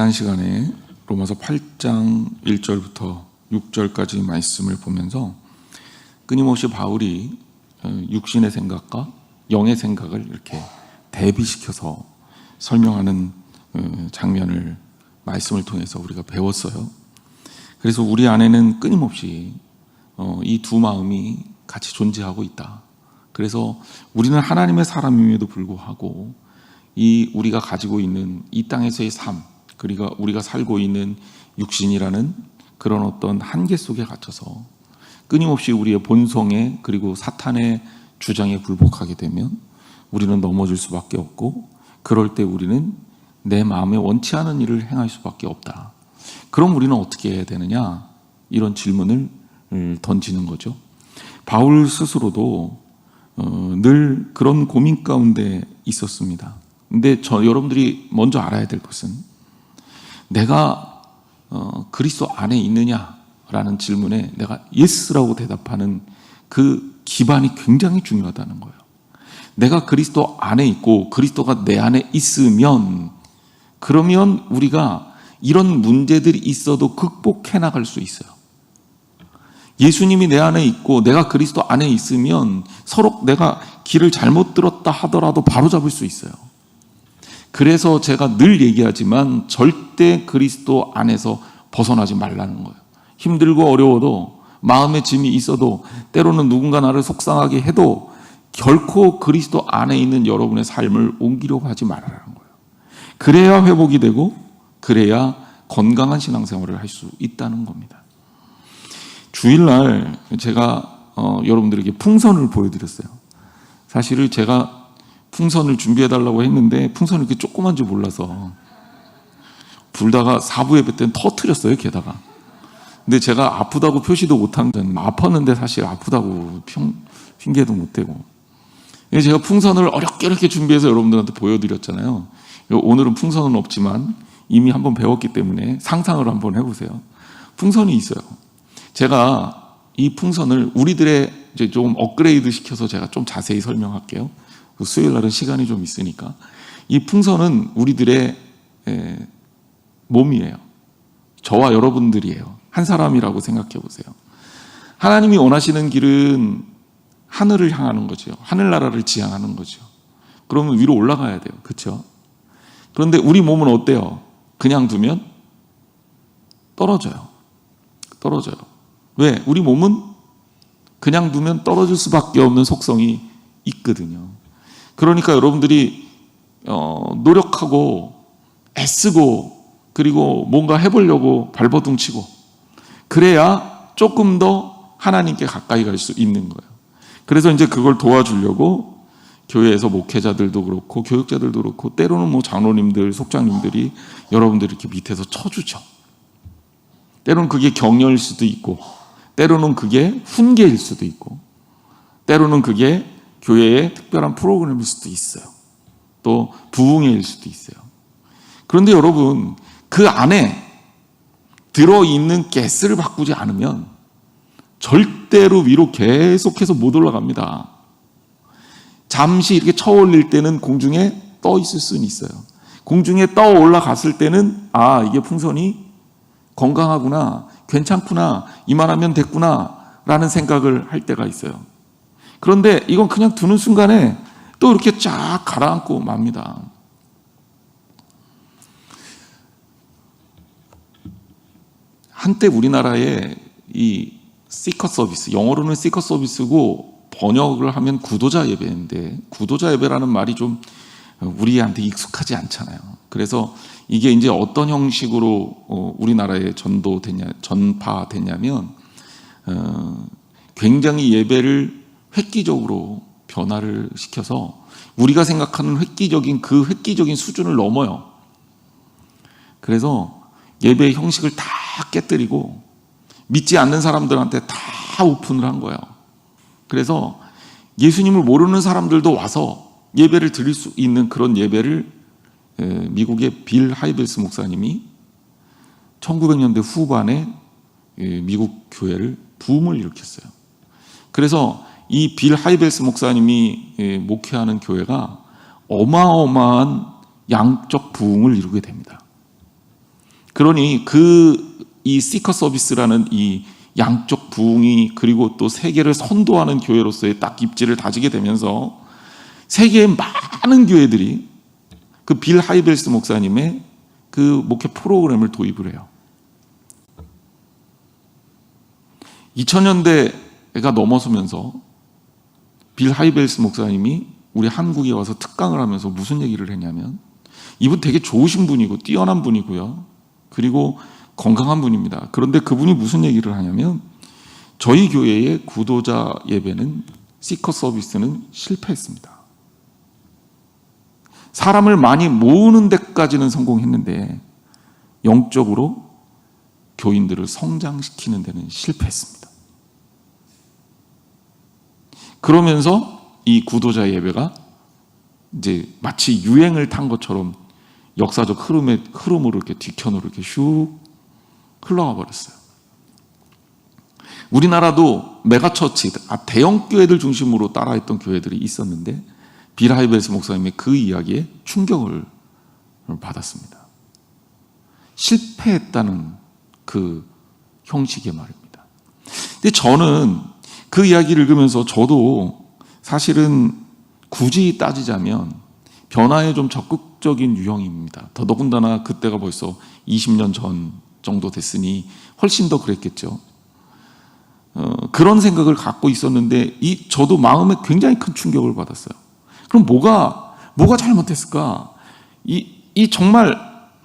지난 시간에 로마서 8장 1절부터 6절까지 말씀을 보면서 끊임없이 바울이 육신의 생각과 영의 생각을 이렇게 대비시켜서 설명하는 장면을 말씀을 통해서 우리가 배웠어요. 그래서 우리 안에는 끊임없이 이 두 마음이 같이 존재하고 있다. 그래서 우리는 하나님의 사람임에도 불구하고 이 우리가 가지고 있는 이 땅에서의 삶, 그리고 우리가 살고 있는 육신이라는 그런 어떤 한계 속에 갇혀서 끊임없이 우리의 본성에 그리고 사탄의 주장에 굴복하게 되면 우리는 넘어질 수밖에 없고, 그럴 때 우리는 내 마음에 원치 않은 일을 행할 수밖에 없다. 그럼 우리는 어떻게 해야 되느냐? 이런 질문을 던지는 거죠. 바울 스스로도 늘 그런 고민 가운데 있었습니다. 근데 여러분들이 먼저 알아야 될 것은 내가 그리스도 안에 있느냐라는 질문에 내가 예스라고 대답하는 그 기반이 굉장히 중요하다는 거예요. 내가 그리스도 안에 있고 그리스도가 내 안에 있으면, 그러면 우리가 이런 문제들이 있어도 극복해 나갈 수 있어요. 예수님이 내 안에 있고 내가 그리스도 안에 있으면 서로 내가 길을 잘못 들었다 하더라도 바로잡을 수 있어요. 그래서 제가 늘 얘기하지만 절대 그리스도 안에서 벗어나지 말라는 거예요. 힘들고 어려워도, 마음의 짐이 있어도, 때로는 누군가 나를 속상하게 해도 결코 그리스도 안에 있는 여러분의 삶을 옮기려고 하지 말라는 거예요. 그래야 회복이 되고 그래야 건강한 신앙생활을 할 수 있다는 겁니다. 주일날 제가 여러분들에게 풍선을 보여드렸어요. 사실은 제가 풍선을 준비해달라고 했는데 풍선이 이렇게 조그만 줄 몰라서 불다가 4부 예배 때는 터뜨렸어요, 게다가. 근데 제가 아프다고 표시도 못한 건, 아팠는데 사실 아프다고 핑계도 못 대고. 제가 풍선을 어렵게 준비해서 여러분들한테 보여드렸잖아요. 오늘은 풍선은 없지만 이미 한번 배웠기 때문에 상상을 한번 해보세요. 풍선이 있어요. 제가 이 풍선을 우리들의 이제 좀 업그레이드 시켜서 제가 좀 자세히 설명할게요. 수요일 날은 시간이 좀 있으니까. 이 풍선은 우리들의 몸이에요. 저와 여러분들이에요. 한 사람이라고 생각해 보세요. 하나님이 원하시는 길은 하늘을 향하는 거죠. 하늘나라를 지향하는 거죠. 그러면 위로 올라가야 돼요. 그렇죠? 그런데 우리 몸은 어때요? 그냥 두면 떨어져요. 왜? 우리 몸은 그냥 두면 떨어질 수밖에 없는 속성이 있거든요. 그러니까 여러분들이 노력하고 애쓰고 그리고 뭔가 해보려고 발버둥치고 그래야 조금 더 하나님께 가까이 갈 수 있는 거예요. 그래서 이제 그걸 도와주려고 교회에서 목회자들도 그렇고 교육자들도 그렇고 때로는 뭐 장로님들, 속장님들이 여러분들 이렇게 밑에서 쳐주죠. 때로는 그게 격려일 수도 있고, 때로는 그게 훈계일 수도 있고, 때로는 그게 교회의 특별한 프로그램일 수도 있어요. 또 부흥회일 수도 있어요. 그런데 여러분, 그 안에 들어있는 가스를 바꾸지 않으면 절대로 위로 계속해서 못 올라갑니다. 잠시 이렇게 쳐 올릴 때는 공중에 떠 있을 수는 있어요. 공중에 떠 올라갔을 때는 이게 풍선이 건강하구나, 괜찮구나, 이만하면 됐구나 라는 생각을 할 때가 있어요. 그런데 이건 그냥 두는 순간에 또 이렇게 쫙 가라앉고 맙니다. 한때 우리나라에 이 시커 서비스, 영어로는 시커 서비스고 번역을 하면 구도자 예배인데, 구도자 예배라는 말이 좀 우리한테 익숙하지 않잖아요. 그래서 이게 이제 어떤 형식으로 우리나라에 전파됐냐면 굉장히 예배를 획기적으로 변화를 시켜서 우리가 생각하는 획기적인 수준을 넘어요. 그래서 예배의 형식을 다 깨뜨리고 믿지 않는 사람들한테 다 오픈을 한 거예요. 그래서 예수님을 모르는 사람들도 와서 예배를 드릴 수 있는 그런 예배를 미국의 빌 하이벨스 목사님이 1900년대 후반에 미국 교회를 붐을 일으켰어요. 그래서 이 빌 하이벨스 목사님이 목회하는 교회가 어마어마한 양적 부흥을 이루게 됩니다. 그러니 이 시커 서비스라는 이 양쪽 부흥이, 그리고 또 세계를 선도하는 교회로서의 딱 입지를 다지게 되면서 세계의 많은 교회들이 그 빌 하이벨스 목사님의 그 목회 프로그램을 도입을 해요. 2000년대가 넘어서면서 빌 하이벨스 목사님이 우리 한국에 와서 특강을 하면서 무슨 얘기를 했냐면, 이분 되게 좋으신 분이고 뛰어난 분이고요, 그리고 건강한 분입니다. 그런데 그분이 무슨 얘기를 하냐면, 저희 교회의 구도자 예배는, 시커 서비스는 실패했습니다. 사람을 많이 모으는 데까지는 성공했는데 영적으로 교인들을 성장시키는 데는 실패했습니다. 그러면서 이 구도자 예배가 이제 마치 유행을 탄 것처럼 역사적 흐름으로 이렇게 뒤편으로 이렇게 슉 흘러가 버렸어요. 우리나라도 메가처치, 대형 교회들 중심으로 따라했던 교회들이 있었는데 빌 하이벨스 목사님의 그 이야기에 충격을 받았습니다. 실패했다는 그 형식의 말입니다. 근데 저는 그 이야기를 읽으면서 저도 사실은 굳이 따지자면 변화에 좀 적극적인 유형입니다. 더더군다나 그때가 벌써 20년 전 정도 됐으니 훨씬 더 그랬겠죠. 그런 생각을 갖고 있었는데 저도 마음에 굉장히 큰 충격을 받았어요. 그럼 뭐가 잘못했을까? 정말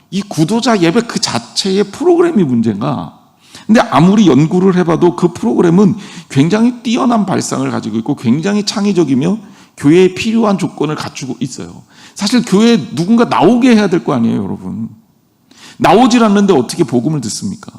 이 구도자 예배 그 자체의 프로그램이 문제인가? 근데 아무리 연구를 해봐도 그 프로그램은 굉장히 뛰어난 발상을 가지고 있고 굉장히 창의적이며 교회에 필요한 조건을 갖추고 있어요. 사실 교회에 누군가 나오게 해야 될 거 아니에요, 여러분. 나오질 않는데 어떻게 복음을 듣습니까?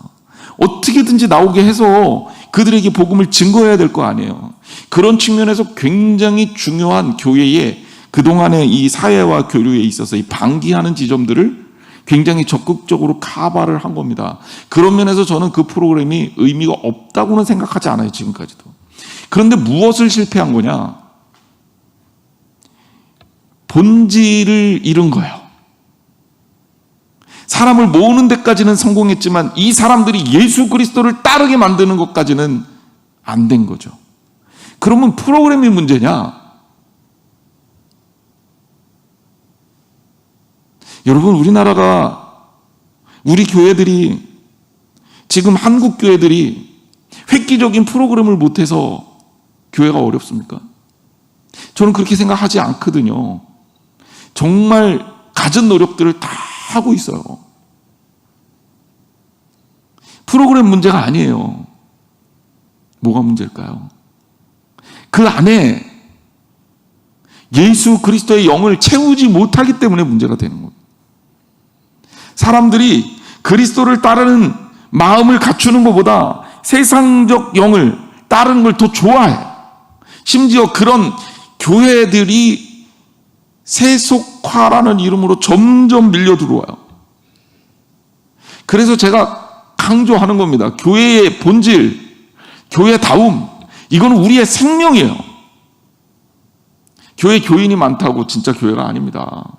어떻게든지 나오게 해서 그들에게 복음을 증거해야 될 거 아니에요. 그런 측면에서 굉장히 중요한 교회의 그동안의 이 사회와 교류에 있어서 이 방기하는 지점들을 굉장히 적극적으로 카바를 한 겁니다. 그런 면에서 저는 그 프로그램이 의미가 없다고는 생각하지 않아요, 지금까지도. 그런데 무엇을 실패한 거냐? 본질을 잃은 거예요. 사람을 모으는 데까지는 성공했지만 이 사람들이 예수 그리스도를 따르게 만드는 것까지는 안 된 거죠. 그러면 프로그램이 문제냐? 여러분, 우리 교회들이, 지금 한국 교회들이 획기적인 프로그램을 못해서 교회가 어렵습니까? 저는 그렇게 생각하지 않거든요. 정말 갖은 노력들을 다 하고 있어요. 프로그램 문제가 아니에요. 뭐가 문제일까요? 그 안에 예수 그리스도의 영을 채우지 못하기 때문에 문제가 되는 거예요. 사람들이 그리스도를 따르는 마음을 갖추는 것보다 세상적 영을 따르는 걸 더 좋아해. 심지어 그런 교회들이 세속화라는 이름으로 점점 밀려 들어와요. 그래서 제가 강조하는 겁니다. 교회의 본질, 교회다움, 이건 우리의 생명이에요. 교회 교인이 많다고 진짜 교회가 아닙니다.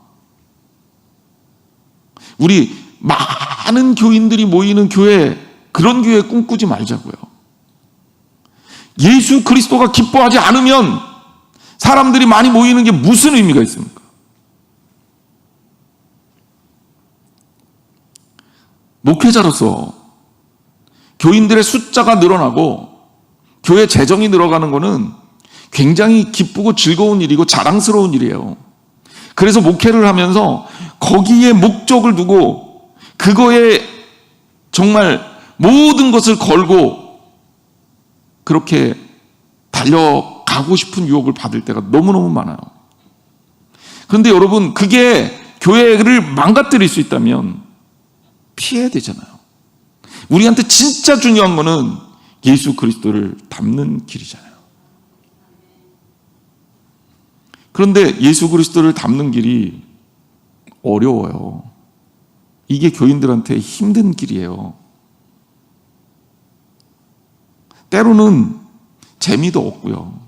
우리 많은 교인들이 모이는 교회, 그런 교회 꿈꾸지 말자고요. 예수 그리스도가 기뻐하지 않으면 사람들이 많이 모이는 게 무슨 의미가 있습니까? 목회자로서 교인들의 숫자가 늘어나고 교회 재정이 늘어가는 것은 굉장히 기쁘고 즐거운 일이고 자랑스러운 일이에요. 그래서 목회를 하면서 거기에 목적을 두고 그거에 정말 모든 것을 걸고 그렇게 달려가고 싶은 유혹을 받을 때가 너무너무 많아요. 그런데 여러분, 그게 교회를 망가뜨릴 수 있다면 피해야 되잖아요. 우리한테 진짜 중요한 거는 예수 그리스도를 닮는 길이잖아요. 그런데 예수 그리스도를 닮는 길이 어려워요. 이게 교인들한테 힘든 길이에요. 때로는 재미도 없고요.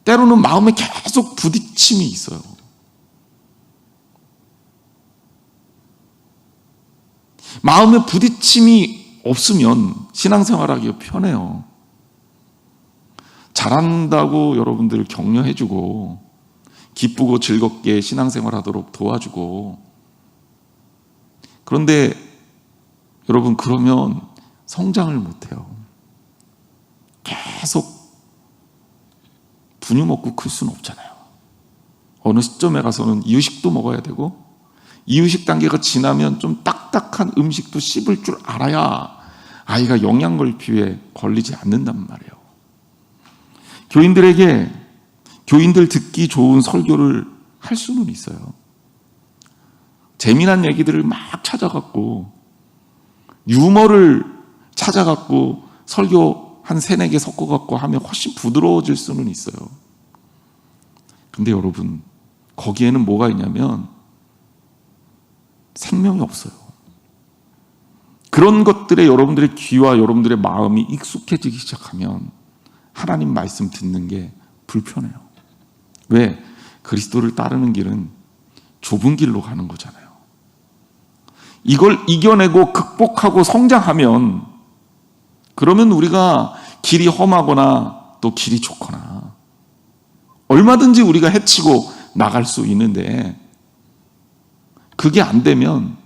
때로는 마음에 계속 부딪힘이 있어요. 마음에 부딪힘이 없으면 신앙생활하기가 편해요. 잘한다고 여러분들 격려해주고 기쁘고 즐겁게 신앙생활하도록 도와주고, 그런데 여러분 그러면 성장을 못해요. 계속 분유 먹고 클 수는 없잖아요. 어느 시점에 가서는 이유식도 먹어야 되고, 이유식 단계가 지나면 좀 딱딱한 음식도 씹을 줄 알아야 아이가 영양걸피에 걸리지 않는단 말이에요. 교인들에게 교인들 듣기 좋은 설교를 할 수는 있어요. 재미난 얘기들을 막 찾아갖고 유머를 찾아갖고 설교 한 3-4개 섞어갖고 하면 훨씬 부드러워질 수는 있어요. 근데 여러분 거기에는 뭐가 있냐면 생명이 없어요. 그런 것들에 여러분들의 귀와 여러분들의 마음이 익숙해지기 시작하면 하나님 말씀 듣는 게 불편해요. 왜? 그리스도를 따르는 길은 좁은 길로 가는 거잖아요. 이걸 이겨내고 극복하고 성장하면, 그러면 우리가 길이 험하거나 또 길이 좋거나 얼마든지 우리가 헤치고 나갈 수 있는데, 그게 안 되면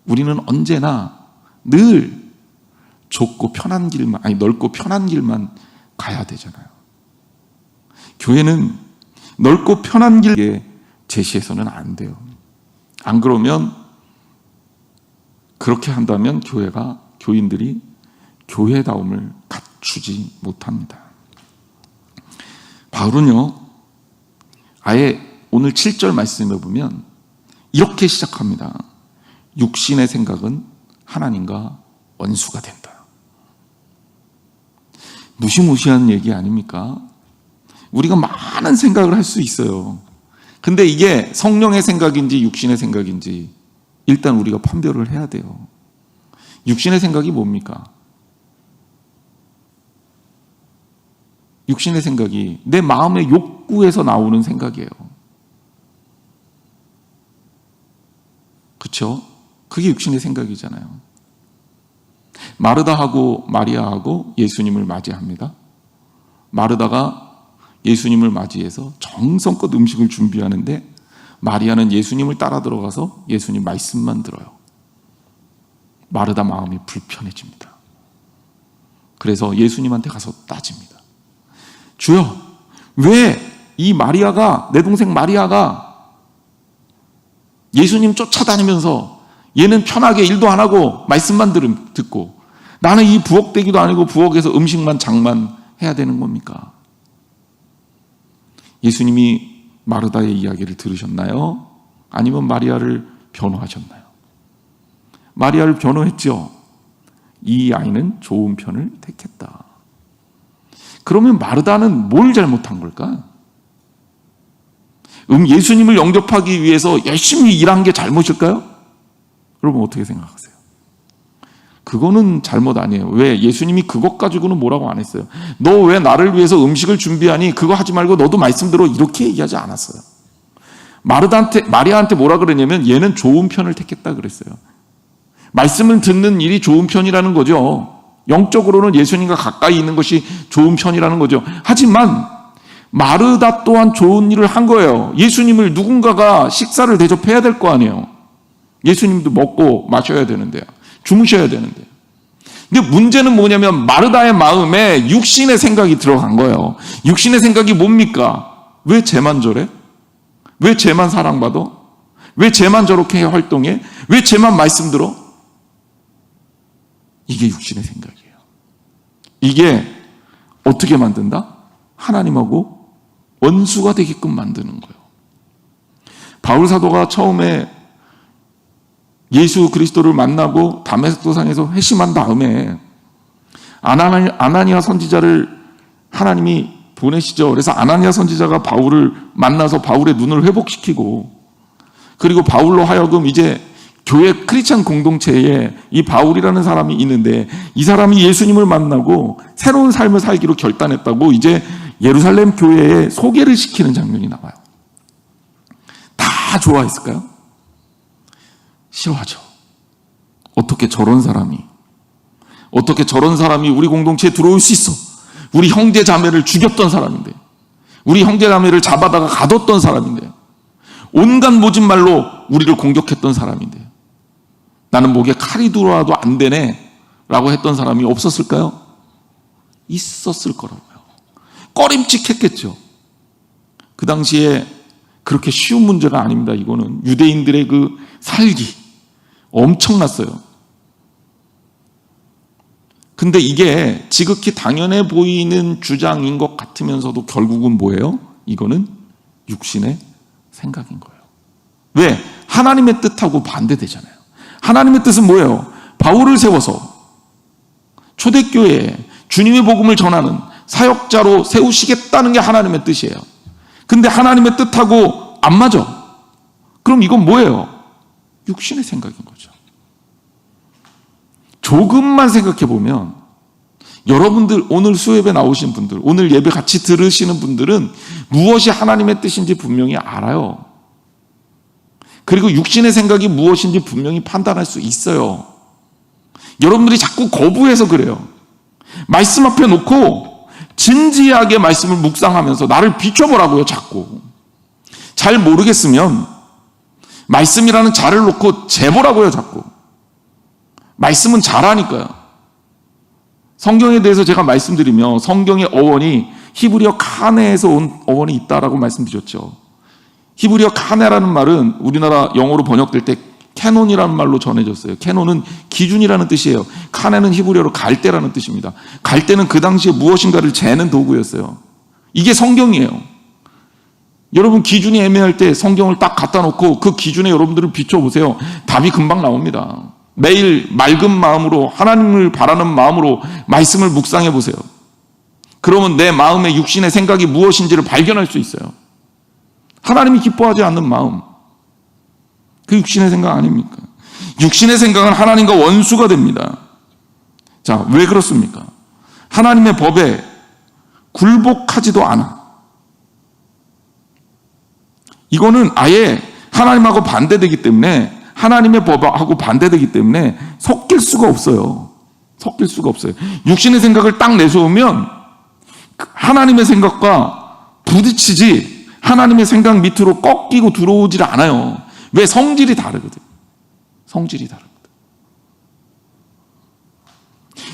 우리는 언제나 늘 좁고 편한 길만, 넓고 편한 길만 가야 되잖아요. 교회는 넓고 편한 길에 제시해서는 안 돼요. 안 그러면, 그렇게 한다면 교회가, 교인들이 교회다움을 갖추지 못합니다. 바울은요, 아예 오늘 7절 말씀에 보면 이렇게 시작합니다. 육신의 생각은 하나님과 원수가 된다. 무시무시한 얘기 아닙니까? 우리가 많은 생각을 할 수 있어요. 근데 이게 성령의 생각인지 육신의 생각인지 일단 우리가 판별을 해야 돼요. 육신의 생각이 뭡니까? 육신의 생각이 내 마음의 욕구에서 나오는 생각이에요. 그렇죠? 그게 육신의 생각이잖아요. 마르다하고 마리아하고 예수님을 맞이합니다. 마르다가 예수님을 맞이해서 정성껏 음식을 준비하는데, 마리아는 예수님을 따라 들어가서 예수님 말씀만 들어요. 마르다 마음이 불편해집니다. 그래서 예수님한테 가서 따집니다. 주여, 왜 이 마리아가, 내 동생 마리아가 예수님 쫓아다니면서 얘는 편하게 일도 안 하고 말씀만 듣고, 나는 이 부엌대기도 아니고 부엌에서 음식만 장만 해야 되는 겁니까? 예수님이 마르다의 이야기를 들으셨나요? 아니면 마리아를 변호하셨나요? 마리아를 변호했죠. 이 아이는 좋은 편을 택했다. 그러면 마르다는 뭘 잘못한 걸까? 예수님을 영접하기 위해서 열심히 일한 게 잘못일까요? 여러분 어떻게 생각하세요? 그거는 잘못 아니에요. 왜? 예수님이 그것 가지고는 뭐라고 안 했어요. 너 왜 나를 위해서 음식을 준비하니? 그거 하지 말고 너도 말씀 들어. 이렇게 얘기하지 않았어요. 마리아한테 뭐라 그러냐면 얘는 좋은 편을 택했다 그랬어요. 말씀을 듣는 일이 좋은 편이라는 거죠. 영적으로는 예수님과 가까이 있는 것이 좋은 편이라는 거죠. 하지만 마르다 또한 좋은 일을 한 거예요. 예수님을 누군가가 식사를 대접해야 될 거 아니에요. 예수님도 먹고 마셔야 되는데요. 주무셔야 되는데. 근데 문제는 뭐냐면 마르다의 마음에 육신의 생각이 들어간 거예요. 육신의 생각이 뭡니까? 왜 쟤만 저래? 왜 쟤만 사랑받아? 왜 쟤만 저렇게 활동해? 왜 쟤만 말씀 들어? 이게 육신의 생각이에요. 이게 어떻게 만든다? 하나님하고 원수가 되게끔 만드는 거예요. 바울 사도가 처음에 예수 그리스도를 만나고 다메섹 도상에서 회심한 다음에 아나니아 선지자를 하나님이 보내시죠. 그래서 아나니아 선지자가 바울을 만나서 바울의 눈을 회복시키고, 그리고 바울로 하여금 이제 교회 크리스찬 공동체에 이 바울이라는 사람이 있는데, 이 사람이 예수님을 만나고 새로운 삶을 살기로 결단했다고 이제 예루살렘 교회에 소개를 시키는 장면이 나와요. 다 좋아했을까요? 싫어하죠. 어떻게 저런 사람이 우리 공동체에 들어올 수 있어? 우리 형제 자매를 죽였던 사람인데, 우리 형제 자매를 잡아다가 가뒀던 사람인데, 온갖 모진 말로 우리를 공격했던 사람인데, 나는 목에 칼이 들어와도 안 되네 라고 했던 사람이 없었을까요? 있었을 거라고요. 꺼림칙했겠죠. 그 당시에 그렇게 쉬운 문제가 아닙니다. 이거는 유대인들의 그 살기 엄청났어요. 근데 이게 지극히 당연해 보이는 주장인 것 같으면서도 결국은 뭐예요? 이거는 육신의 생각인 거예요. 왜? 하나님의 뜻하고 반대되잖아요. 하나님의 뜻은 뭐예요? 바울을 세워서 초대교회에 주님의 복음을 전하는 사역자로 세우시겠다는 게 하나님의 뜻이에요. 근데 하나님의 뜻하고 안 맞아. 그럼 이건 뭐예요? 육신의 생각인 거죠. 조금만 생각해 보면 여러분들, 오늘 수협에 나오신 분들, 오늘 예배 같이 들으시는 분들은 무엇이 하나님의 뜻인지 분명히 알아요. 그리고 육신의 생각이 무엇인지 분명히 판단할 수 있어요. 여러분들이 자꾸 거부해서 그래요. 말씀 앞에 놓고 진지하게 말씀을 묵상하면서 나를 비춰보라고요, 자꾸. 잘 모르겠으면 말씀이라는 자를 놓고 재보라고요, 자꾸. 말씀은 잘하니까요. 성경에 대해서 제가 말씀드리며 성경의 어원이 히브리어 카네에서 온 어원이 있다라고 말씀드렸죠. 히브리어 카네라는 말은 우리나라 영어로 번역될 때 캐논이라는 말로 전해졌어요. 캐논은 기준이라는 뜻이에요. 카네는 히브리어로 갈대라는 뜻입니다. 갈대는 그 당시에 무엇인가를 재는 도구였어요. 이게 성경이에요. 여러분 기준이 애매할 때 성경을 딱 갖다 놓고 그 기준에 여러분들을 비춰보세요. 답이 금방 나옵니다. 매일 맑은 마음으로 하나님을 바라는 마음으로 말씀을 묵상해 보세요. 그러면 내 마음의 육신의 생각이 무엇인지를 발견할 수 있어요. 하나님이 기뻐하지 않는 마음, 그 육신의 생각 아닙니까? 육신의 생각은 하나님과 원수가 됩니다. 자, 왜 그렇습니까? 하나님의 법에 굴복하지도 않아. 이거는 아예 하나님하고 반대되기 때문에, 하나님의 법하고 반대되기 때문에 섞일 수가 없어요. 섞일 수가 없어요. 육신의 생각을 딱 내세우면 하나님의 생각과 부딪히지 하나님의 생각 밑으로 꺾이고 들어오질 않아요. 왜? 성질이 다르거든. 성질이 다릅니다.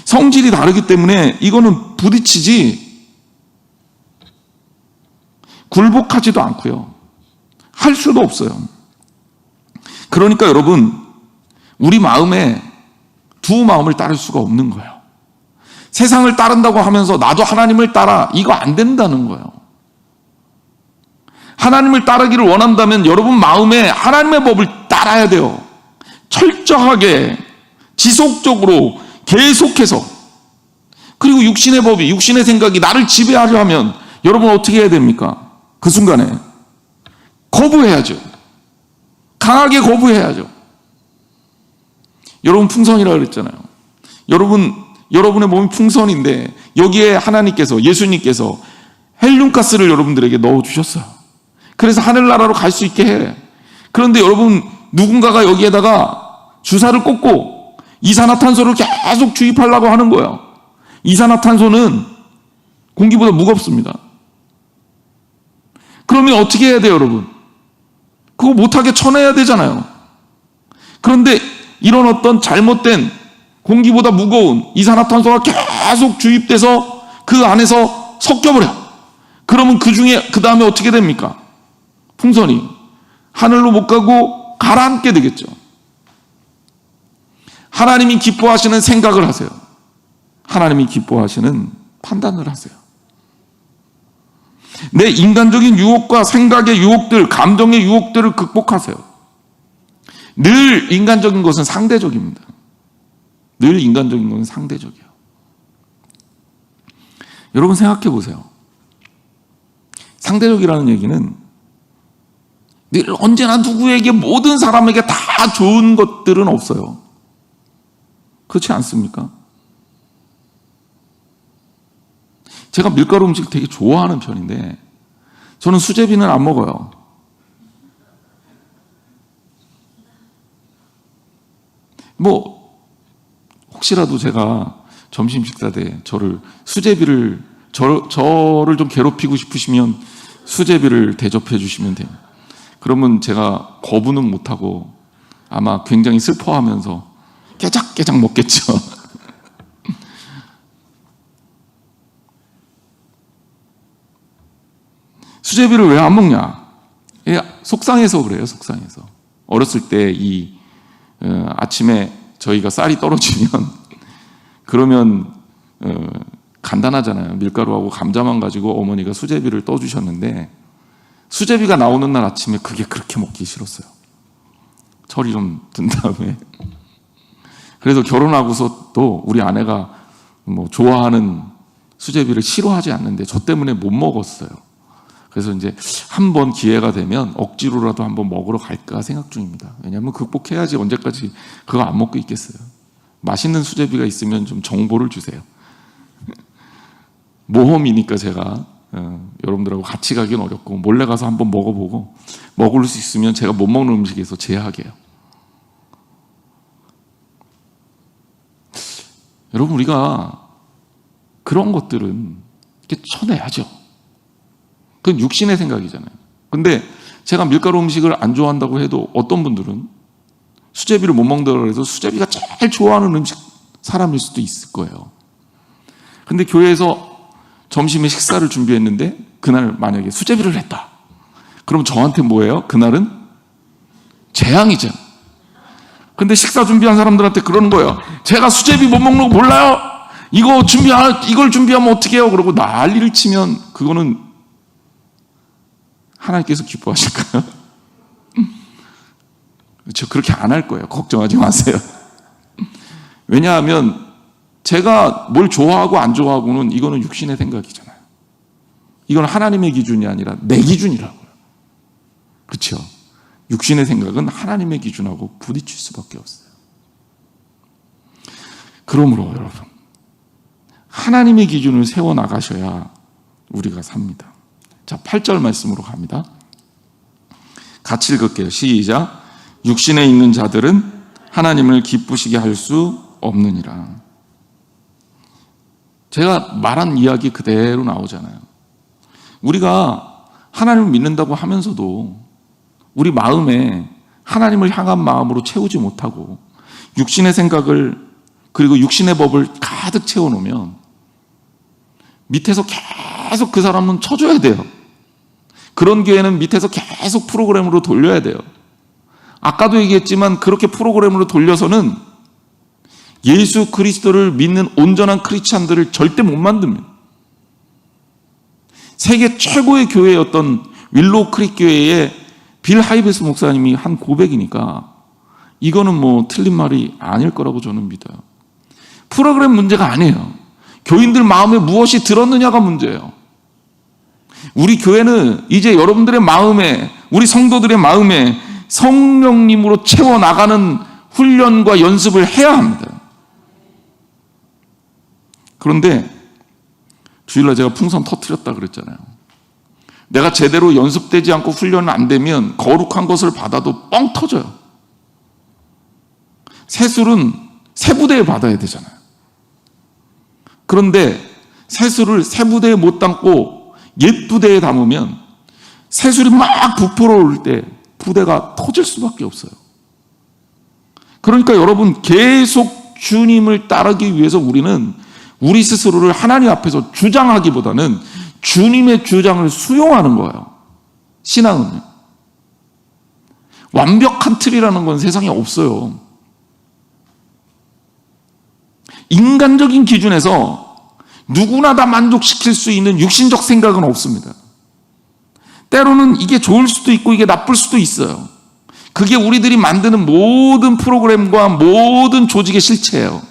성질이 다르기 때문에 이거는 부딪히지 굴복하지도 않고요. 할 수도 없어요. 그러니까 여러분, 우리 마음에 두 마음을 따를 수가 없는 거예요. 세상을 따른다고 하면서 나도 하나님을 따라, 이거 안 된다는 거예요. 하나님을 따르기를 원한다면 여러분 마음에 하나님의 법을 따라야 돼요. 철저하게, 지속적으로, 계속해서. 그리고 육신의 법이, 육신의 생각이 나를 지배하려 하면 여러분 어떻게 해야 됩니까? 그 순간에 거부해야죠. 강하게 거부해야죠. 여러분 풍선이라고 그랬잖아요. 여러분의 몸이 풍선인데 여기에 하나님께서, 예수님께서 헬륨가스를 여러분들에게 넣어주셨어요. 그래서 하늘나라로 갈 수 있게 해. 그런데 여러분, 누군가가 여기에다가 주사를 꽂고 이산화탄소를 계속 주입하려고 하는 거예요. 이산화탄소는 공기보다 무겁습니다. 그러면 어떻게 해야 돼요, 여러분? 그거 못하게 쳐내야 되잖아요. 그런데 이런 어떤 잘못된 공기보다 무거운 이산화탄소가 계속 주입돼서 그 안에서 섞여버려. 그러면 그 다음에 어떻게 됩니까? 풍선이 하늘로 못 가고 가라앉게 되겠죠. 하나님이 기뻐하시는 생각을 하세요. 하나님이 기뻐하시는 판단을 하세요. 내 인간적인 유혹과 생각의 유혹들, 감정의 유혹들을 극복하세요. 늘 인간적인 것은 상대적입니다. 늘 인간적인 것은 상대적이에요. 여러분 생각해 보세요. 상대적이라는 얘기는 늘 언제나 누구에게, 모든 사람에게 다 좋은 것들은 없어요. 그렇지 않습니까? 제가 밀가루 음식 되게 좋아하는 편인데 저는 수제비는 안 먹어요. 혹시라도 제가 점심 식사 때 저를 좀 괴롭히고 싶으시면 수제비를 대접해 주시면 돼요. 그러면 제가 거부는 못하고 아마 굉장히 슬퍼하면서 깨작깨작 먹겠죠. 수제비를 왜 안 먹냐? 속상해서 그래요. 속상해서. 어렸을 때 아침에 저희가 쌀이 떨어지면 그러면 간단하잖아요. 밀가루하고 감자만 가지고 어머니가 수제비를 떠주셨는데 수제비가 나오는 날 아침에 그게 그렇게 먹기 싫었어요. 철이 좀 든 다음에. 그래서 결혼하고서도 우리 아내가 뭐 좋아하는 수제비를 싫어하지 않는데 저 때문에 못 먹었어요. 그래서 이제 한번 기회가 되면 억지로라도 한번 먹으러 갈까 생각 중입니다. 왜냐하면 극복해야지 언제까지 그거 안 먹고 있겠어요. 맛있는 수제비가 있으면 좀 정보를 주세요. 모험이니까 제가 여러분들하고 같이 가긴 어렵고 몰래 가서 한번 먹어보고 먹을 수 있으면 제가 못 먹는 음식에서 제하게요. 여러분, 우리가 그런 것들은 이렇게 쳐내야죠. 그건 육신의 생각이잖아요. 근데 제가 밀가루 음식을 안 좋아한다고 해도 어떤 분들은 수제비를 못 먹는다고 해서 수제비가 제일 좋아하는 음식 사람일 수도 있을 거예요. 근데 교회에서 점심에 식사를 준비했는데 그날 만약에 수제비를 했다. 그럼 저한테 뭐예요? 그날은 재앙이죠. 근데 식사 준비한 사람들한테 그러는 거예요. 제가 수제비 못 먹는 거 몰라요? 이걸 준비하면 어떻게 해요? 그러고 난리를 치면 그거는 하나님께서 기뻐하실까요? 그렇죠. 그렇게 안 할 거예요. 걱정하지 마세요. 왜냐하면 제가 뭘 좋아하고 안 좋아하고는 이거는 육신의 생각이잖아요. 이건 하나님의 기준이 아니라 내 기준이라고요. 그렇죠. 육신의 생각은 하나님의 기준하고 부딪힐 수밖에 없어요. 그러므로 여러분, 하나님의 기준을 세워나가셔야 우리가 삽니다. 자, 8절 말씀으로 갑니다. 같이 읽을게요. 시작. 육신에 있는 자들은 하나님을 기쁘시게 할 수 없느니라. 제가 말한 이야기 그대로 나오잖아요. 우리가 하나님을 믿는다고 하면서도 우리 마음에 하나님을 향한 마음으로 채우지 못하고 육신의 생각을 그리고 육신의 법을 가득 채워놓으면 밑에서 계속 그 사람은 쳐줘야 돼요. 그런 교회는 밑에서 계속 프로그램으로 돌려야 돼요. 아까도 얘기했지만 그렇게 프로그램으로 돌려서는 예수 그리스도를 믿는 온전한 크리스찬들을 절대 못 만듭니다. 세계 최고의 교회였던 윌로우 크릭 교회의 빌 하이베스 목사님이 한 고백이니까 이거는 뭐 틀린 말이 아닐 거라고 저는 믿어요. 프로그램 문제가 아니에요. 교인들 마음에 무엇이 들었느냐가 문제예요. 우리 교회는 이제 여러분들의 마음에, 우리 성도들의 마음에 성령님으로 채워나가는 훈련과 연습을 해야 합니다. 그런데 주일날 제가 풍선 터뜨렸다 그랬잖아요. 내가 제대로 연습되지 않고 훈련 안 되면 거룩한 것을 받아도 뻥 터져요. 새술은 새 부대에 받아야 되잖아요. 그런데 새술을 새 부대에 못 담고 옛 부대에 담으면 새술이 막 부풀어 오를 때 부대가 터질 수밖에 없어요. 그러니까 여러분, 계속 주님을 따르기 위해서 우리는 우리 스스로를 하나님 앞에서 주장하기보다는 주님의 주장을 수용하는 거예요. 신앙은요. 완벽한 틀이라는 건 세상에 없어요. 인간적인 기준에서 누구나 다 만족시킬 수 있는 육신적 생각은 없습니다. 때로는 이게 좋을 수도 있고 이게 나쁠 수도 있어요. 그게 우리들이 만드는 모든 프로그램과 모든 조직의 실체예요.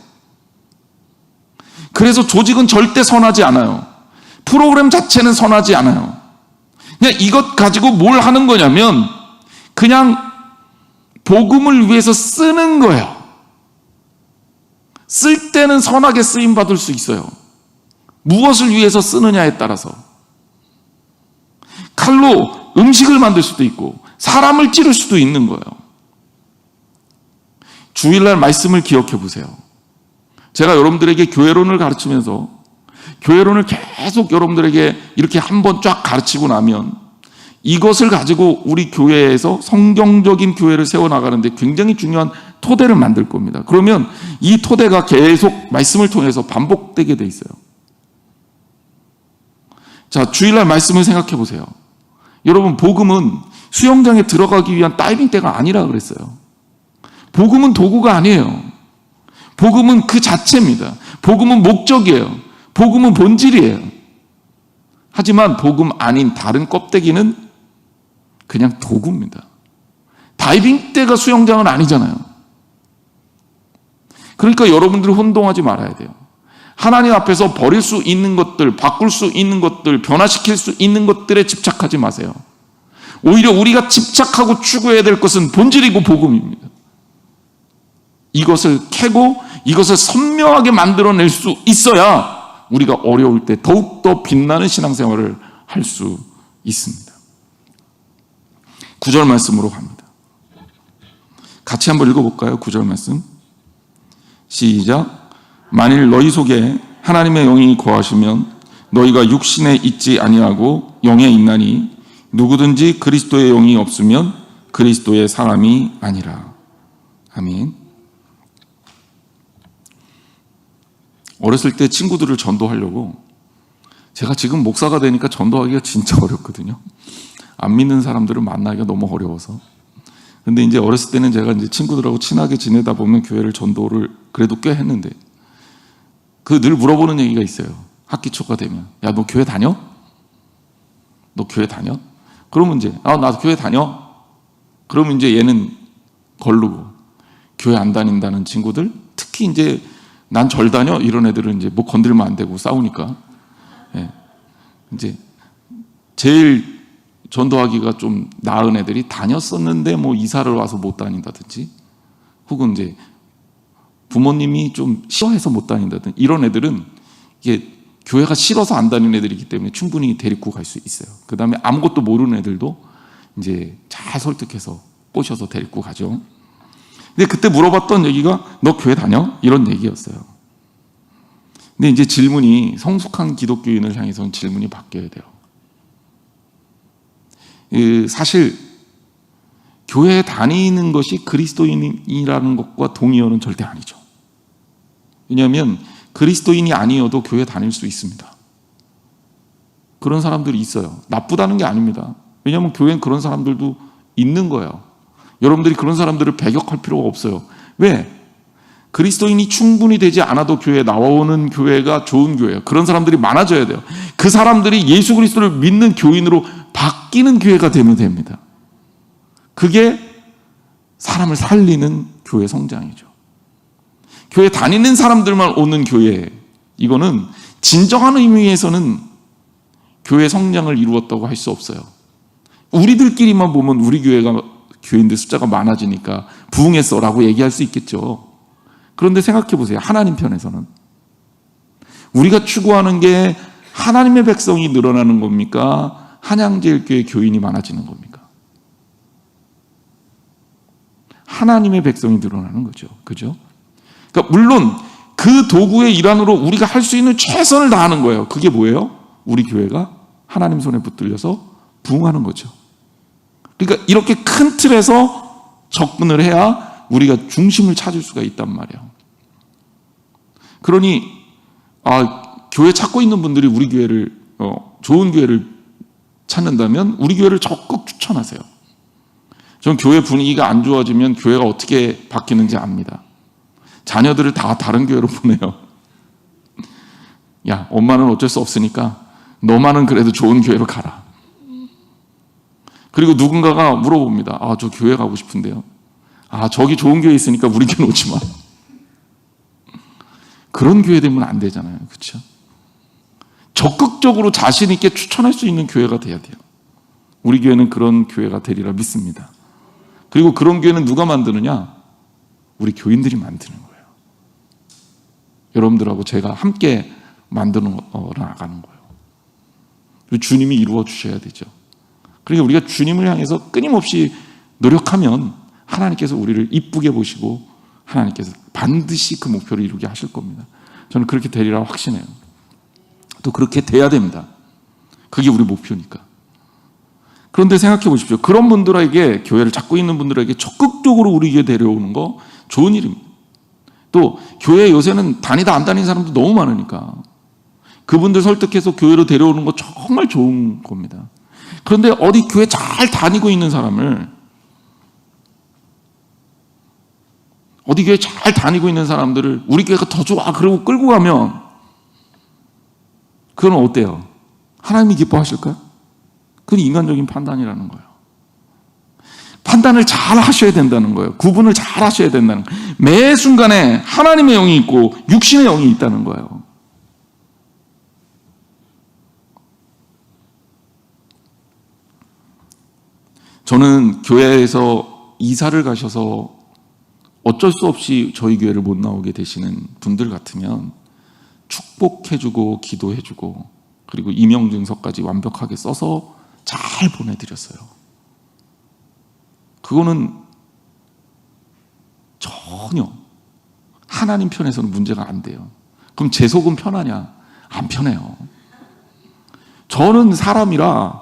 그래서 조직은 절대 선하지 않아요. 프로그램 자체는 선하지 않아요. 그냥 이것 가지고 뭘 하는 거냐면 그냥 복음을 위해서 쓰는 거예요. 쓸 때는 선하게 쓰임 받을 수 있어요. 무엇을 위해서 쓰느냐에 따라서. 칼로 음식을 만들 수도 있고 사람을 찌를 수도 있는 거예요. 주일날 말씀을 기억해 보세요. 제가 여러분들에게 교회론을 가르치면서 교회론을 계속 여러분들에게 이렇게 한번 쫙 가르치고 나면 이것을 가지고 우리 교회에서 성경적인 교회를 세워나가는데 굉장히 중요한 토대를 만들 겁니다. 그러면 이 토대가 계속 말씀을 통해서 반복되게 돼 있어요. 자, 주일날 말씀을 생각해 보세요. 여러분, 복음은 수영장에 들어가기 위한 다이빙대가 아니라 그랬어요. 복음은 도구가 아니에요. 복음은 그 자체입니다. 복음은 목적이에요. 복음은 본질이에요. 하지만 복음 아닌 다른 껍데기는 그냥 도구입니다. 다이빙대가 수영장은 아니잖아요. 그러니까 여러분들이 혼동하지 말아야 돼요. 하나님 앞에서 버릴 수 있는 것들, 바꿀 수 있는 것들, 변화시킬 수 있는 것들에 집착하지 마세요. 오히려 우리가 집착하고 추구해야 될 것은 본질이고 복음입니다. 이것을 캐고 이것을 선명하게 만들어낼 수 있어야 우리가 어려울 때 더욱더 빛나는 신앙생활을 할 수 있습니다. 9절 말씀으로 갑니다. 같이 한번 읽어볼까요? 9절 말씀. 시작. 만일 너희 속에 하나님의 영이 거하시면 너희가 육신에 있지 아니하고 영에 있나니 누구든지 그리스도의 영이 없으면 그리스도의 사람이 아니라. 아멘. 어렸을 때 친구들을 전도하려고 제가 지금 목사가 되니까 전도하기가 진짜 어렵거든요. 안 믿는 사람들을 만나기가 너무 어려워서. 근데 이제 어렸을 때는 제가 이제 친구들하고 친하게 지내다 보면 교회를 전도를 그래도 꽤 했는데 늘 물어보는 얘기가 있어요. 학기 초가 되면. 야, 너 교회 다녀? 너 교회 다녀? 그러면 이제, 나도 교회 다녀? 그러면 이제 얘는 걸르고 교회 안 다닌다는 친구들, 특히 이제 난 절 다녀? 이런 애들은 이제 뭐 건들면 안 되고 싸우니까. 예. 이제 제일 전도하기가 좀 나은 애들이 다녔었는데 뭐 이사를 와서 못 다닌다든지 혹은 이제 부모님이 좀 싫어해서 못 다닌다든지 이런 애들은 이게 교회가 싫어서 안 다니는 애들이기 때문에 충분히 데리고 갈 수 있어요. 그 다음에 아무것도 모르는 애들도 이제 잘 설득해서 꼬셔서 데리고 가죠. 근데 그때 물어봤던 얘기가 너 교회 다녀? 이런 얘기였어요. 근데 이제 질문이 성숙한 기독교인을 향해서는 질문이 바뀌어야 돼요. 사실 교회에 다니는 것이 그리스도인이라는 것과 동의어는 절대 아니죠. 왜냐하면 그리스도인이 아니어도 교회 다닐 수 있습니다. 그런 사람들이 있어요. 나쁘다는 게 아닙니다. 왜냐하면 교회는 그런 사람들도 있는 거예요. 여러분들이 그런 사람들을 배격할 필요가 없어요. 왜? 그리스도인이 충분히 되지 않아도 교회에 나오는 교회가 좋은 교회예요. 그런 사람들이 많아져야 돼요. 그 사람들이 예수 그리스도를 믿는 교인으로 바뀌는 교회가 되면 됩니다. 그게 사람을 살리는 교회 성장이죠. 교회 다니는 사람들만 오는 교회, 이거는 진정한 의미에서는 교회 성장을 이루었다고 할 수 없어요. 우리들끼리만 보면 우리 교회가 교인들 숫자가 많아지니까 부흥했어라고 얘기할 수 있겠죠. 그런데 생각해 보세요. 하나님 편에서는 우리가 추구하는 게 하나님의 백성이 늘어나는 겁니까? 한양제일교회 교인이 많아지는 겁니까? 하나님의 백성이 늘어나는 거죠. 그죠? 그러니까 물론 그 도구의 일환으로 우리가 할 수 있는 최선을 다하는 거예요. 그게 뭐예요? 우리 교회가 하나님 손에 붙들려서 부흥하는 거죠. 그러니까 이렇게 큰 틀에서 접근을 해야 우리가 중심을 찾을 수가 있단 말이에요. 그러니 교회 찾고 있는 분들이 우리 교회를 좋은 교회를 찾는다면 우리 교회를 적극 추천하세요. 전 교회 분위기가 안 좋아지면 교회가 어떻게 바뀌는지 압니다. 자녀들을 다 다른 교회로 보내요. 야, 엄마는 어쩔 수 없으니까 너만은 그래도 좋은 교회로 가라. 그리고 누군가가 물어봅니다. 저 교회 가고 싶은데요. 저기 좋은 교회 있으니까 우리 교회 오지 마. 그런 교회 되면 안 되잖아요. 그렇죠? 적극적으로 자신 있게 추천할 수 있는 교회가 돼야 돼요. 우리 교회는 그런 교회가 되리라 믿습니다. 그리고 그런 교회는 누가 만드느냐? 우리 교인들이 만드는 거예요. 여러분들하고 제가 함께 만들어 나가는 거예요. 주님이 이루어 주셔야 되죠. 그러니까 우리가 주님을 향해서 끊임없이 노력하면 하나님께서 우리를 이쁘게 보시고 하나님께서 반드시 그 목표를 이루게 하실 겁니다. 저는 그렇게 되리라 확신해요. 또 그렇게 돼야 됩니다. 그게 우리 목표니까. 그런데 생각해 보십시오. 그런 분들에게, 교회를 찾고 있는 분들에게 적극적으로 우리 교회 데려오는 거 좋은 일입니다. 또 교회 요새는 다니다 안 다니는 사람도 너무 많으니까 그분들 설득해서 교회로 데려오는 거 정말 좋은 겁니다. 그런데 어디 교회 잘 다니고 있는 사람을, 어디 교회 잘 다니고 있는 사람들을 우리 교회가 더 좋아 그러고 끌고 가면 그건 어때요? 하나님이 기뻐하실까요? 그건 인간적인 판단이라는 거예요. 판단을 잘 하셔야 된다는 거예요. 구분을 잘 하셔야 된다는 거예요. 매 순간에 하나님의 영이 있고 육신의 영이 있다는 거예요. 저는 교회에서 이사를 가셔서 어쩔 수 없이 저희 교회를 못 나오게 되시는 분들 같으면 축복해주고 기도해주고 그리고 임명증서까지 완벽하게 써서 잘 보내드렸어요. 그거는 전혀 하나님 편에서는 문제가 안 돼요. 그럼 제 속은 편하냐? 안 편해요. 저는 사람이라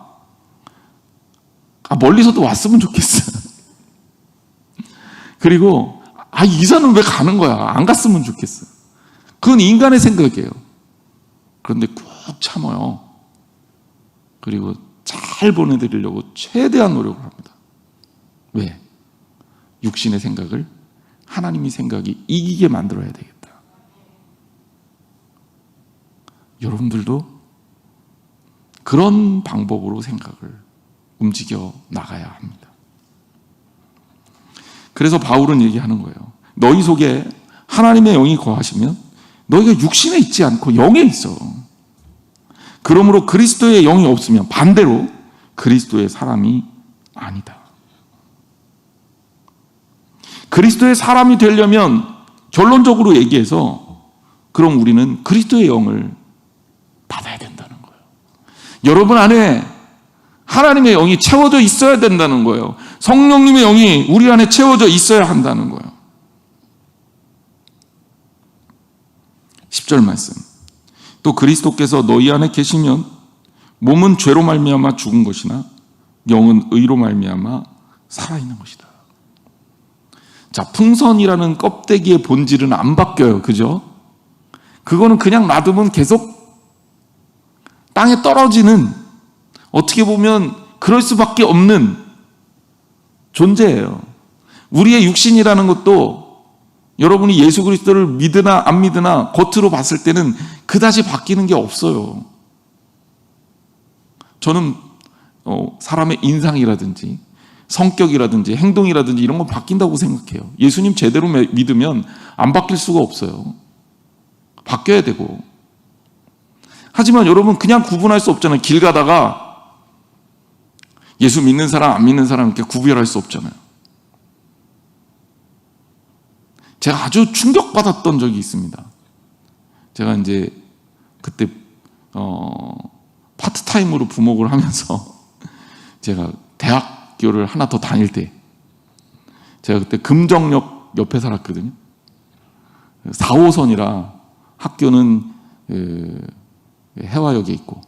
멀리서도 왔으면 좋겠어요. 그리고 이사는 왜 가는 거야? 안 갔으면 좋겠어. 그건 인간의 생각이에요. 그런데 꾹 참아요. 그리고 잘 보내드리려고 최대한 노력을 합니다. 왜? 육신의 생각을 하나님의 생각이 이기게 만들어야 되겠다. 여러분들도 그런 방법으로 생각을 움직여 나가야 합니다. 그래서 바울은 얘기하는 거예요. 너희 속에 하나님의 영이 거하시면 너희가 육신에 있지 않고 영에 있어. 그러므로 그리스도의 영이 없으면 반대로 그리스도의 사람이 아니다. 그리스도의 사람이 되려면 결론적으로 얘기해서 그럼 우리는 그리스도의 영을 받아야 된다는 거예요. 여러분 안에 하나님의 영이 채워져 있어야 된다는 거예요. 성령님의 영이 우리 안에 채워져 있어야 한다는 거예요. 10절 말씀. 또 그리스도께서 너희 안에 계시면 몸은 죄로 말미암아 죽은 것이나 영은 의로 말미암아 살아있는 것이다. 자, 풍선이라는 껍데기의 본질은 안 바뀌어요. 그죠? 그거는 그냥 놔두면 계속 땅에 떨어지는, 어떻게 보면 그럴 수밖에 없는 존재예요. 우리의 육신이라는 것도 여러분이 예수 그리스도를 믿으나 안 믿으나 겉으로 봤을 때는 그다지 바뀌는 게 없어요. 저는 사람의 인상이라든지 성격이라든지 행동이라든지 이런 건 바뀐다고 생각해요. 예수님 제대로 믿으면 안 바뀔 수가 없어요. 바뀌어야 되고. 하지만 여러분 그냥 구분할 수 없잖아요. 길 가다가 예수 믿는 사람 안 믿는 사람 이렇게 구별할 수 없잖아요. 제가 아주 충격받았던 적이 있습니다. 제가 이제 그때 파트타임으로 부목을 하면서 제가 대학교를 하나 더 다닐 때 제가 그때 금정역 옆에 살았거든요. 4호선이라 학교는 해화역에 있고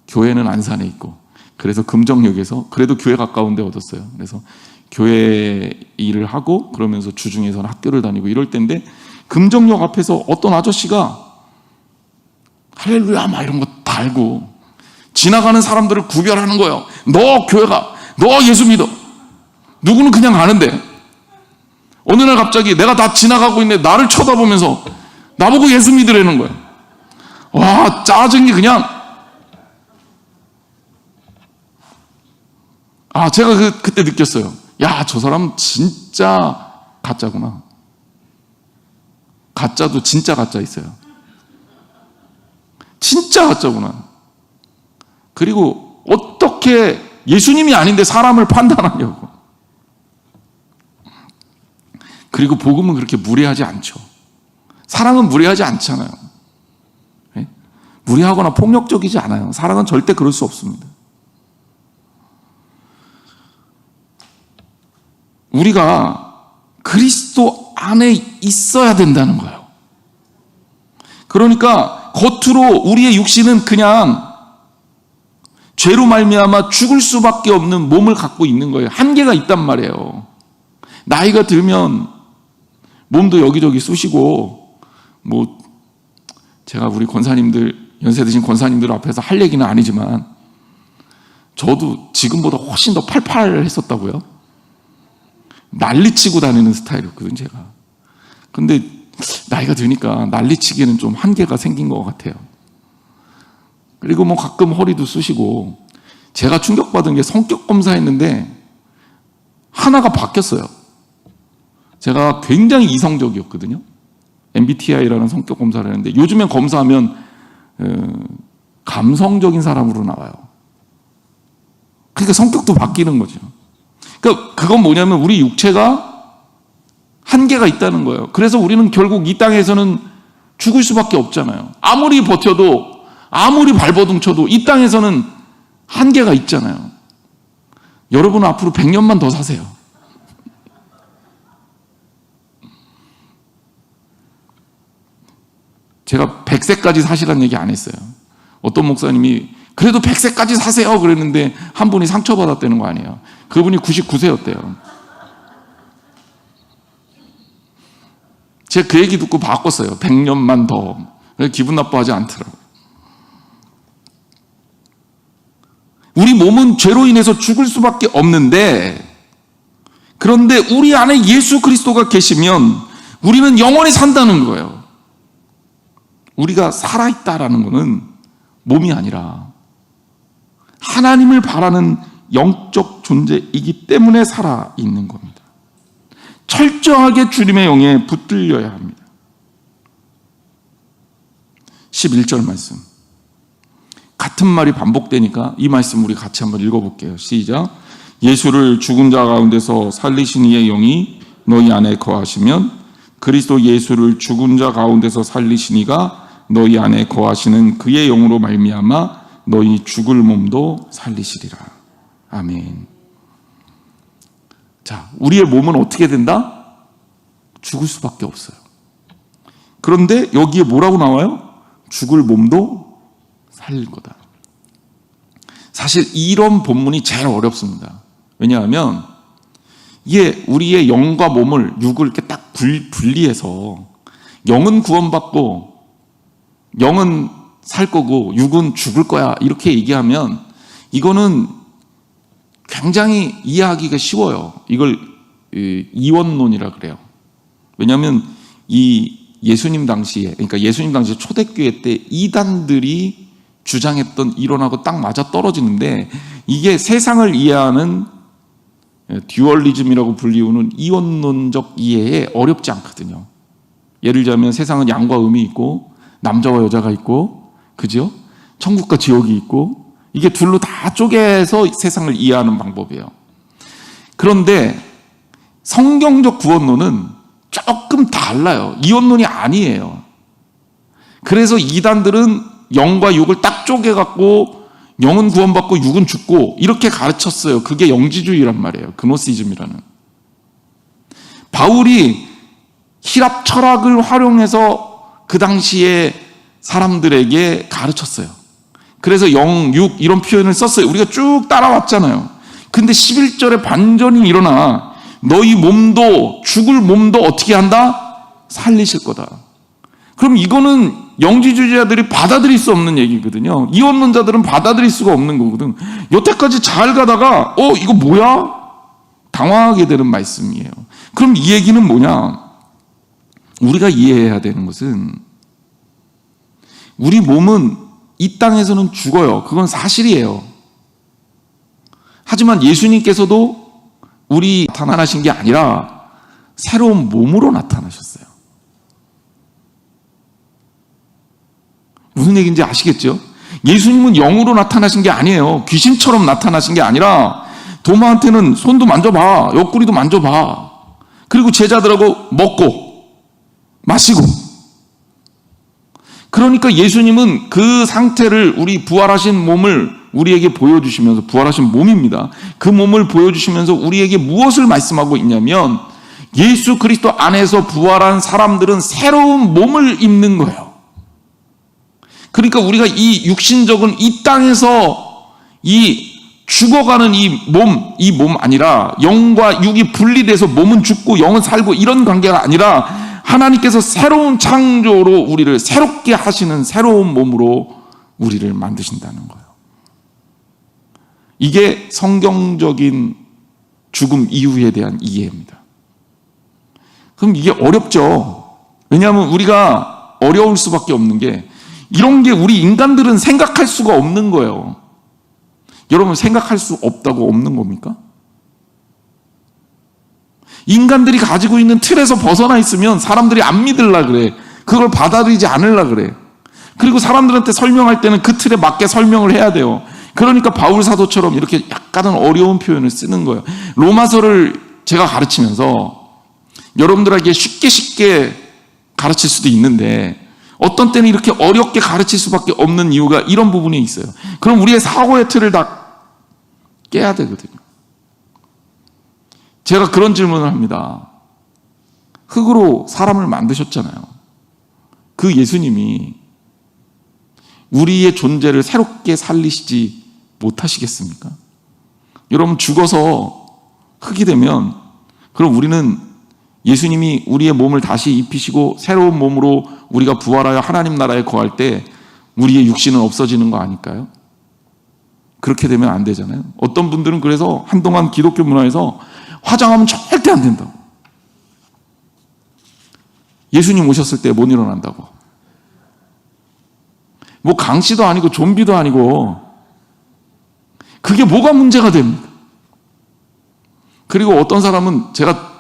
교회는 안산에 있고, 그래서 금정역에서 그래도 교회 가까운 데 얻었어요. 그래서 교회 일을 하고 그러면서 주중에서는 학교를 다니고 이럴 때인데 금정역 앞에서 어떤 아저씨가 할렐루야 막 이런 거 달고 지나가는 사람들을 구별하는 거예요. 너 교회 가, 너 예수 믿어. 누구는 그냥 가는데 어느 날 갑자기 내가 다 지나가고 있는데 나를 쳐다보면서 나보고 예수 믿으라는 거예요. 와, 짜증이 그냥. 제가 그때 느꼈어요. 야, 저 사람 진짜 가짜구나. 가짜도 진짜 가짜 있어요. 진짜 가짜구나. 그리고 어떻게 예수님이 아닌데 사람을 판단하냐고. 그리고 복음은 그렇게 무례하지 않죠. 사랑은 무례하지 않잖아요. 네? 무례하거나 폭력적이지 않아요. 사랑은 절대 그럴 수 없습니다. 우리가 그리스도 안에 있어야 된다는 거예요. 그러니까 겉으로 우리의 육신은 그냥 죄로 말미암아 죽을 수밖에 없는 몸을 갖고 있는 거예요. 한계가 있단 말이에요. 나이가 들면 몸도 여기저기 쑤시고, 제가 우리 권사님들, 연세 드신 권사님들 앞에서 할 얘기는 아니지만 저도 지금보다 훨씬 더 팔팔했었다고요. 난리치고 다니는 스타일이었거든요, 제가. 근데 나이가 드니까 난리치기에는 좀 한계가 생긴 것 같아요. 그리고 가끔 허리도 쑤시고, 제가 충격받은 게 성격 검사했는데 하나가 바뀌었어요. 제가 굉장히 이성적이었거든요. MBTI라는 성격 검사를 했는데 요즘엔 검사하면 감성적인 사람으로 나와요. 그러니까 성격도 바뀌는 거죠. 그러니까 그건 뭐냐면 우리 육체가 한계가 있다는 거예요. 그래서 우리는 결국 이 땅에서는 죽을 수밖에 없잖아요. 아무리 버텨도, 아무리 발버둥 쳐도 이 땅에서는 한계가 있잖아요. 여러분은 앞으로 100년만 더 사세요. 제가 100세까지 사시라는 얘기 안 했어요. 어떤 목사님이 그래도 100세까지 사세요 그랬는데 한 분이 상처받았다는 거 아니에요. 그분이 99세였대요. 제가 그 얘기 듣고 바꿨어요. 100년만 더. 기분 나빠하지 않더라고요. 우리 몸은 죄로 인해서 죽을 수밖에 없는데, 그런데 우리 안에 예수 그리스도가 계시면 우리는 영원히 산다는 거예요. 우리가 살아있다라는 것은 몸이 아니라 하나님을 바라는 영적 존재이기 때문에 살아있는 겁니다. 철저하게 주님의 영에 붙들려야 합니다. 11절 말씀. 같은 말이 반복되니까 이 말씀 우리 같이 한번 읽어볼게요. 시작. 예수를 죽은 자 가운데서 살리신 이의 영이 너희 안에 거하시면 그리스도 예수를 죽은 자 가운데서 살리신 이가 너희 안에 거하시는 그의 영으로 말미암아 너희 죽을 몸도 살리시리라. 아멘. 자, 우리의 몸은 어떻게 된다? 죽을 수밖에 없어요. 그런데 여기에 뭐라고 나와요? 죽을 몸도 살릴 거다. 사실 이런 본문이 제일 어렵습니다. 왜냐하면 이게 우리의 영과 몸을, 육을 이렇게 딱 분리해서 영은 구원받고 영은 살 거고 육은 죽을 거야 이렇게 얘기하면 이거는 굉장히 이해하기가 쉬워요. 이걸 이원론이라 그래요. 왜냐하면 이 예수님 당시에, 그러니까 예수님 당시 초대교회 때 이단들이 주장했던 이론하고 딱 맞아 떨어지는데, 이게 세상을 이해하는 듀얼리즘이라고 불리우는 이원론적 이해에 어렵지 않거든요. 예를 들자면 세상은 양과 음이 있고 남자와 여자가 있고, 그죠? 천국과 지옥이 있고, 이게 둘로 다 쪼개서 세상을 이해하는 방법이에요. 그런데 성경적 구원론은 조금 달라요. 이원론이 아니에요. 그래서 이단들은 영과 육을 딱 쪼개갖고 영은 구원받고 육은 죽고 이렇게 가르쳤어요. 그게 영지주의란 말이에요. 그노시즘이라는. 바울이 히랍 철학을 활용해서 그 당시에 사람들에게 가르쳤어요. 그래서 영, 육 이런 표현을 썼어요. 우리가 쭉 따라왔잖아요. 근데 11절에 반전이 일어나 너희 몸도, 죽을 몸도 어떻게 한다? 살리실 거다. 그럼 이거는 영지주의자들이 받아들일 수 없는 얘기거든요. 이원론자들은 받아들일 수가 없는 거거든. 여태까지 잘 가다가 이거 뭐야? 당황하게 되는 말씀이에요. 그럼 이 얘기는 뭐냐? 우리가 이해해야 되는 것은 우리 몸은 이 땅에서는 죽어요. 그건 사실이에요. 하지만 예수님께서도 우리 나타나신 게 아니라 새로운 몸으로 나타나셨어요. 무슨 얘기인지 아시겠죠? 예수님은 영으로 나타나신 게 아니에요. 귀신처럼 나타나신 게 아니라 도마한테는 손도 만져봐, 옆구리도 만져봐. 그리고 제자들하고 먹고 마시고. 그러니까 예수님은 그 상태를, 우리 부활하신 몸을 우리에게 보여주시면서, 부활하신 몸입니다. 그 몸을 보여주시면서 우리에게 무엇을 말씀하고 있냐면 예수 그리스도 안에서 부활한 사람들은 새로운 몸을 입는 거예요. 그러니까 우리가 이 육신적인 이 땅에서 이 죽어가는 이 몸 아니라 영과 육이 분리돼서 몸은 죽고 영은 살고 이런 관계가 아니라 하나님께서 새로운 창조로 우리를 새롭게 하시는 새로운 몸으로 우리를 만드신다는 거예요. 이게 성경적인 죽음 이후에 대한 이해입니다. 그럼 이게 어렵죠. 왜냐하면 우리가 어려울 수밖에 없는 게 이런 게 우리 인간들은 생각할 수가 없는 거예요. 여러분 생각할 수 없다고 없는 겁니까? 인간들이 가지고 있는 틀에서 벗어나 있으면 사람들이 안 믿으려 그래. 그걸 받아들이지 않으려 그래. 그리고 사람들한테 설명할 때는 그 틀에 맞게 설명을 해야 돼요. 그러니까 바울 사도처럼 이렇게 약간은 어려운 표현을 쓰는 거예요. 로마서를 제가 가르치면서 여러분들에게 쉽게 가르칠 수도 있는데 어떤 때는 이렇게 어렵게 가르칠 수밖에 없는 이유가 이런 부분에 있어요. 그럼 우리의 사고의 틀을 다 깨야 되거든요. 제가 그런 질문을 합니다. 흙으로 사람을 만드셨잖아요. 그 예수님이 우리의 존재를 새롭게 살리시지 못하시겠습니까? 여러분 죽어서 흙이 되면 그럼 우리는 예수님이 우리의 몸을 다시 입히시고 새로운 몸으로 우리가 부활하여 하나님 나라에 거할 때 우리의 육신은 없어지는 거 아닐까요? 그렇게 되면 안 되잖아요. 어떤 분들은 그래서 한동안 기독교 문화에서 화장하면 절대 안 된다고. 예수님 오셨을 때 못 일어난다고. 뭐 강씨도 아니고 좀비도 아니고 그게 뭐가 문제가 됩니까? 그리고 어떤 사람은 제가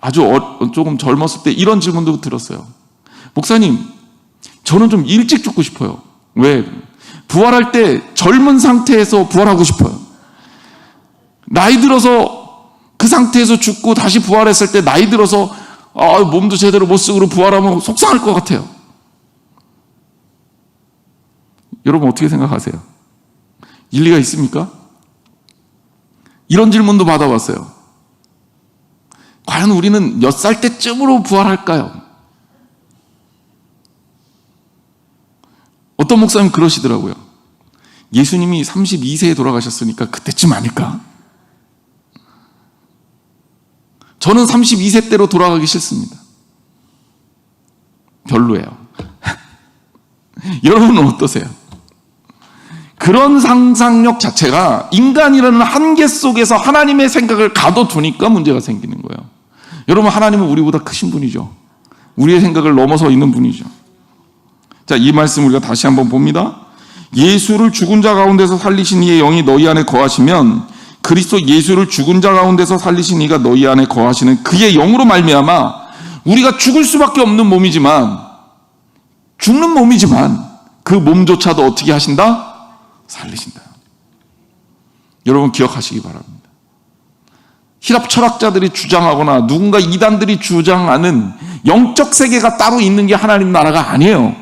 아주 조금 젊었을 때 이런 질문도 들었어요. 목사님, 저는 좀 일찍 죽고 싶어요. 왜? 부활할 때 젊은 상태에서 부활하고 싶어요. 나이 들어서 그 상태에서 죽고 다시 부활했을 때 나이 들어서 몸도 제대로 못 쓰고 부활하면 속상할 것 같아요. 여러분 어떻게 생각하세요? 일리가 있습니까? 이런 질문도 받아봤어요. 과연 우리는 몇 살 때쯤으로 부활할까요? 어떤 목사님 그러시더라고요. 예수님이 32세에 돌아가셨으니까 그때쯤 아닐까? 저는 32세 때로 돌아가기 싫습니다. 별로예요. 여러분은 어떠세요? 그런 상상력 자체가 인간이라는 한계 속에서 하나님의 생각을 가둬두니까 문제가 생기는 거예요. 여러분, 하나님은 우리보다 크신 분이죠. 우리의 생각을 넘어서 있는 분이죠. 자, 이 말씀 우리가 다시 한번 봅니다. 예수를 죽은 자 가운데서 살리신 이의 영이 너희 안에 거하시면 그리스도 예수를 죽은 자 가운데서 살리신 이가 너희 안에 거하시는 그의 영으로 말미암아 우리가 죽을 수밖에 없는 몸이지만 죽는 몸이지만 그 몸조차도 어떻게 하신다? 살리신다. 여러분 기억하시기 바랍니다. 히랍 철학자들이 주장하거나 누군가 이단들이 주장하는 영적 세계가 따로 있는 게 하나님 나라가 아니에요.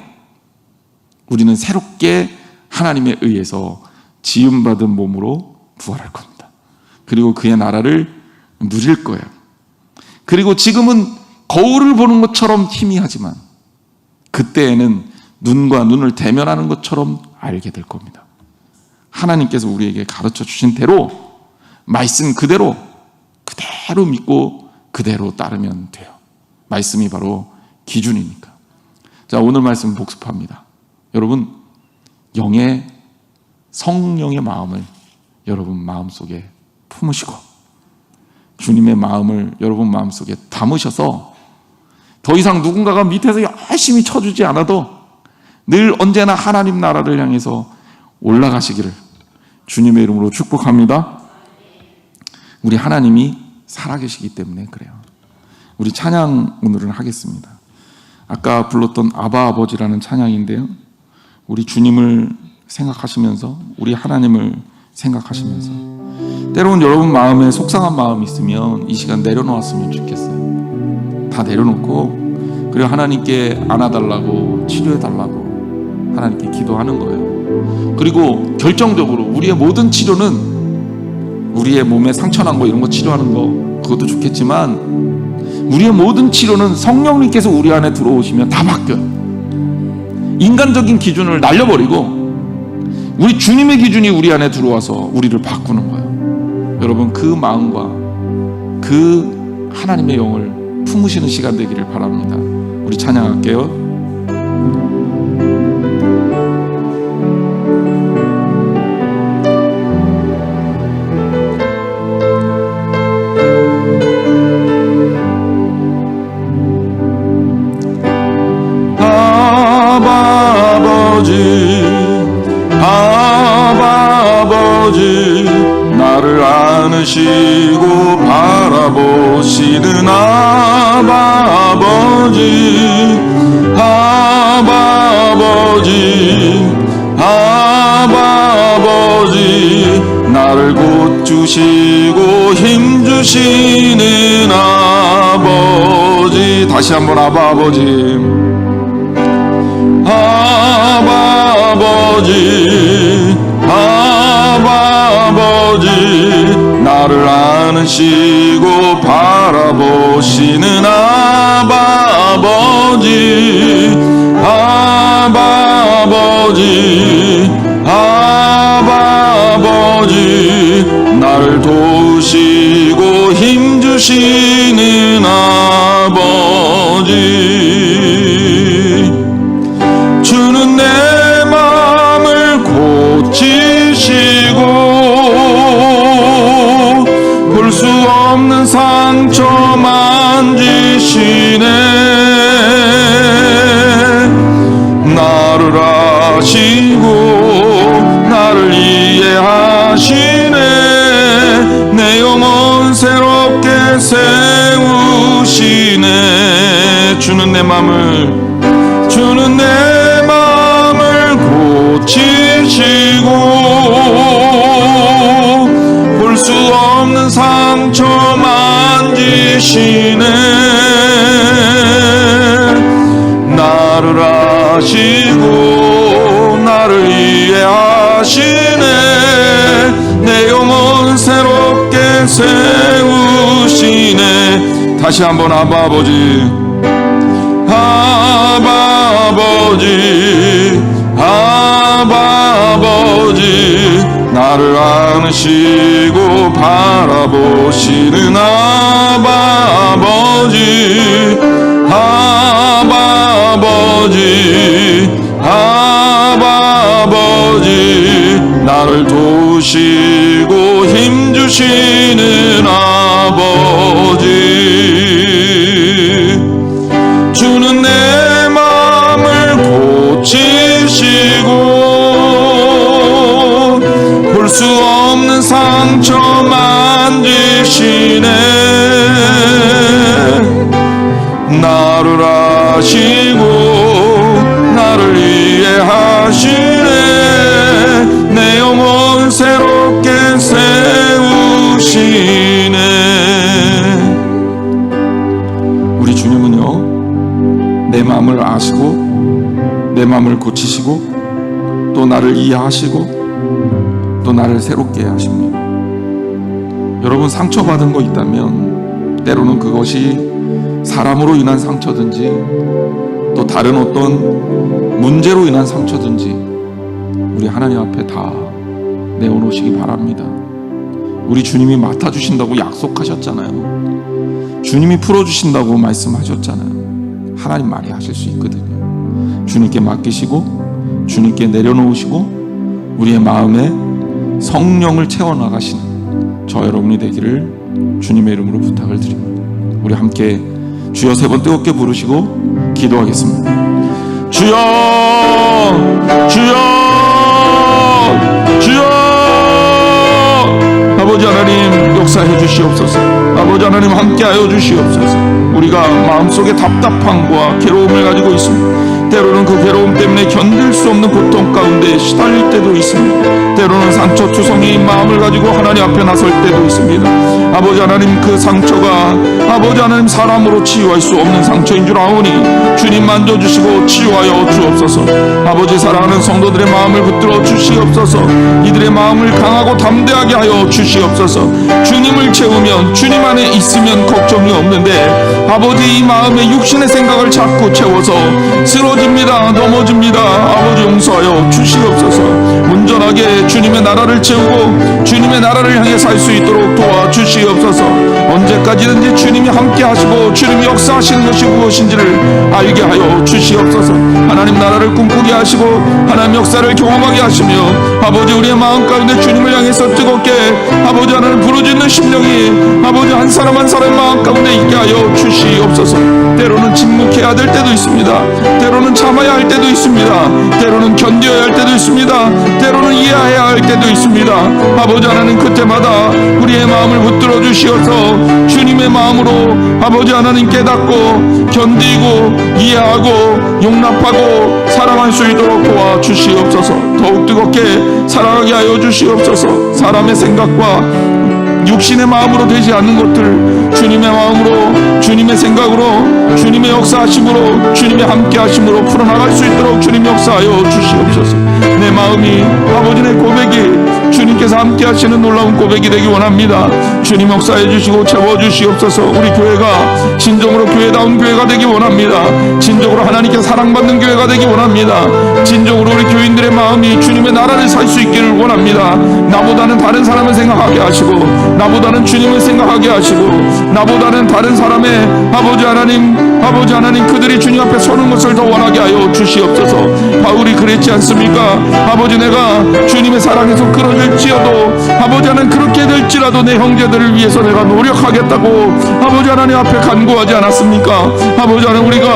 우리는 새롭게 하나님에 의해서 지음받은 몸으로 부활할 겁니다. 그리고 그의 나라를 누릴 거예요. 그리고 지금은 거울을 보는 것처럼 희미하지만 그때에는 눈과 눈을 대면하는 것처럼 알게 될 겁니다. 하나님께서 우리에게 가르쳐 주신 대로 말씀 그대로 믿고 그대로 따르면 돼요. 말씀이 바로 기준이니까. 자, 오늘 말씀 복습합니다. 여러분, 성령의 마음을 여러분 마음속에 품으시고 주님의 마음을 여러분 마음속에 담으셔서 더 이상 누군가가 밑에서 열심히 쳐주지 않아도 늘 언제나 하나님 나라를 향해서 올라가시기를 주님의 이름으로 축복합니다. 우리 하나님이 살아계시기 때문에 그래요. 우리 찬양 오늘은 하겠습니다. 아까 불렀던 아바 아버지라는 찬양인데요. 우리 주님을 생각하시면서 우리 하나님을 생각하시면서 때로는 여러분 마음에 속상한 마음이 있으면 이 시간 내려놓았으면 좋겠어요. 다 내려놓고 그리고 하나님께 안아달라고 치료해달라고 하나님께 기도하는 거예요. 그리고 결정적으로 우리의 모든 치료는 우리의 몸에 상처난 거 이런 거 치료하는 거 그것도 좋겠지만 우리의 모든 치료는 성령님께서 우리 안에 들어오시면 다 바뀌어요. 인간적인 기준을 날려버리고 우리 주님의 기준이 우리 안에 들어와서 우리를 바꾸는 거예요. 여러분, 그 마음과 그 하나님의 영을 품으시는 시간 되기를 바랍니다. 우리 찬양할게요. 아버지, 나를 안으시고 바라보시는 아버지, 나를 고치시고 힘주시는 아버지. 다시 한번 아버지, 나를 안으시고 바라보시는 아버지, 나를 도우시고 힘주시는 아버지. 주는 내 마음을 고치시고 볼 수 없는 상처 만지시네. 나를 아시고 나를 이해하시네. 내 영혼 새롭게 세우시네. 주는 내 마음을 고치시고 볼 수 없는 상처 만지시네. 나를 아시고 나를 이해하시네. 내 영혼 새롭게 세우시네. 다시 한번 아버지, 나를 안으시고 바라보시는 아버지, 나를 도우시고 힘주시는 아버지. 주는 내 마음을 고치시고 볼 수 없는 상처 만지시네. 나를 아시고 나를 이해하시네. 내 영혼 새롭게 세우시네. 우리 주님은요, 내 마음을 아시고 내 마음을 고치시고 또 나를 이해하시고 또 나를 새롭게 하십니다. 여러분, 상처받은 거 있다면 때로는 그것이 사람으로 인한 상처든지 또 다른 어떤 문제로 인한 상처든지 우리 하나님 앞에 다 내어놓으시기 바랍니다. 우리 주님이 맡아주신다고 약속하셨잖아요. 주님이 풀어주신다고 말씀하셨잖아요. 하나님 말이 하실 수 있거든요. 주님께 맡기시고 주님께 내려놓으시고 우리의 마음에 성령을 채워나가시는 저 여러분이 되기를 주님의 이름으로 부탁을 드립니다. 우리 함께 주여 세 번 뜨겁게 부르시고 기도하겠습니다. 주여, 주여, 주여. 아버지 하나님, 역사해 주시옵소서. 아버지 하나님, 함께하여 주시옵소서. 우리가 마음속에 답답함과 괴로움을 가지고 있습니다. 때로는 그 괴로움 때문에 견딜 수 없는 고통 가운데 시달릴 때도 있습니다. 때로는 상처투성이인 마음을 가지고 하나님 앞에 나설 때도 있습니다. 아버지 하나님, 그 상처가 아버지 하나님 사람으로 치유할 수 없는 상처인 줄 아오니 주님 만져주시고 치유하여 주옵소서. 아버지, 사랑하는 성도들의 마음을 붙들어 주시옵소서. 이들의 마음을 강하고 담대하게 하여 주시옵소서. 주님을 채우면, 주님 안에 있으면 걱정이 없는데 아버지, 이 마음에 육신의 생각을 자꾸 채워서 쓰러집니다. 넘어집니다. 아버지, 용서하여 주시옵소서. 온전하게 주님의 나라를 채우고 주님의 나라를 향해 살 수 있도록 도와주시옵소서. 언제까지든지 주님이 함께 하시고 주님이 역사하시는 것이 무엇인지를 알게 하여 주시옵소서. 하나님 나라를 꿈꾸게 하시고 하나님 역사를 경험하게 하시며 아버지, 우리의 마음 가운데 주님을 향해서 뜨겁게 아버지 하나님 부르짖는 심령이 아버지 한 사람 한 사람의 마음 가운데 있게 하여 주시옵소서. 때로는 침묵해야 될 때도 있습니다. 때로는 참아야 할 때도 있습니다. 때로는 견뎌야 할 때도 있습니다. 때로는 이해해야 할 때도 있습니다. 아버지 하나님, 그때마다 우리의 마음을 붙들어 주시어서 주님의 마음으로 아버지 하나님 깨닫고 견디고 이해하고 용납하고 사랑할 수 있도록 도와주시옵소서. 더욱 뜨겁게 사랑하게 하여 주시옵소서. 사람의 생각과 육신의 마음으로 되지 않는 것들 주님의 마음으로, 주님의 생각으로, 주님의 역사하심으로, 주님의 함께하심으로 풀어나갈 수 있도록 주님 역사하여 주시옵소서. 내 마음이 아버지, 내 고백이 주님께서 함께 하시는 놀라운 고백이 되기 원합니다. 주님 역사해 주시고 채워주시옵소서. 우리 교회가 진정으로 교회다운 교회가 되기 원합니다. 진정으로 하나님께 사랑받는 교회가 되기 원합니다. 진정으로 우리 교인들의 마음이 주님의 나라를 살 수 있기를 원합니다. 나보다는 다른 사람을 생각하게 하시고, 나보다는 주님을 생각하게 하시고, 나보다는 다른 사람의 아버지 하나님 그들이 주님 앞에 서는 것을 더 원하게 하여 주시옵소서. 바울이 그랬지 않습니까? 아버지, 내가 주님의 사랑에서 끌어낼지어도 아버지 하나님 그렇게 될지라도 내 형제들을 위해서 내가 노력하겠다고 아버지 하나님 앞에 간구하지 않았습니까? 아버지 하나님, 우리가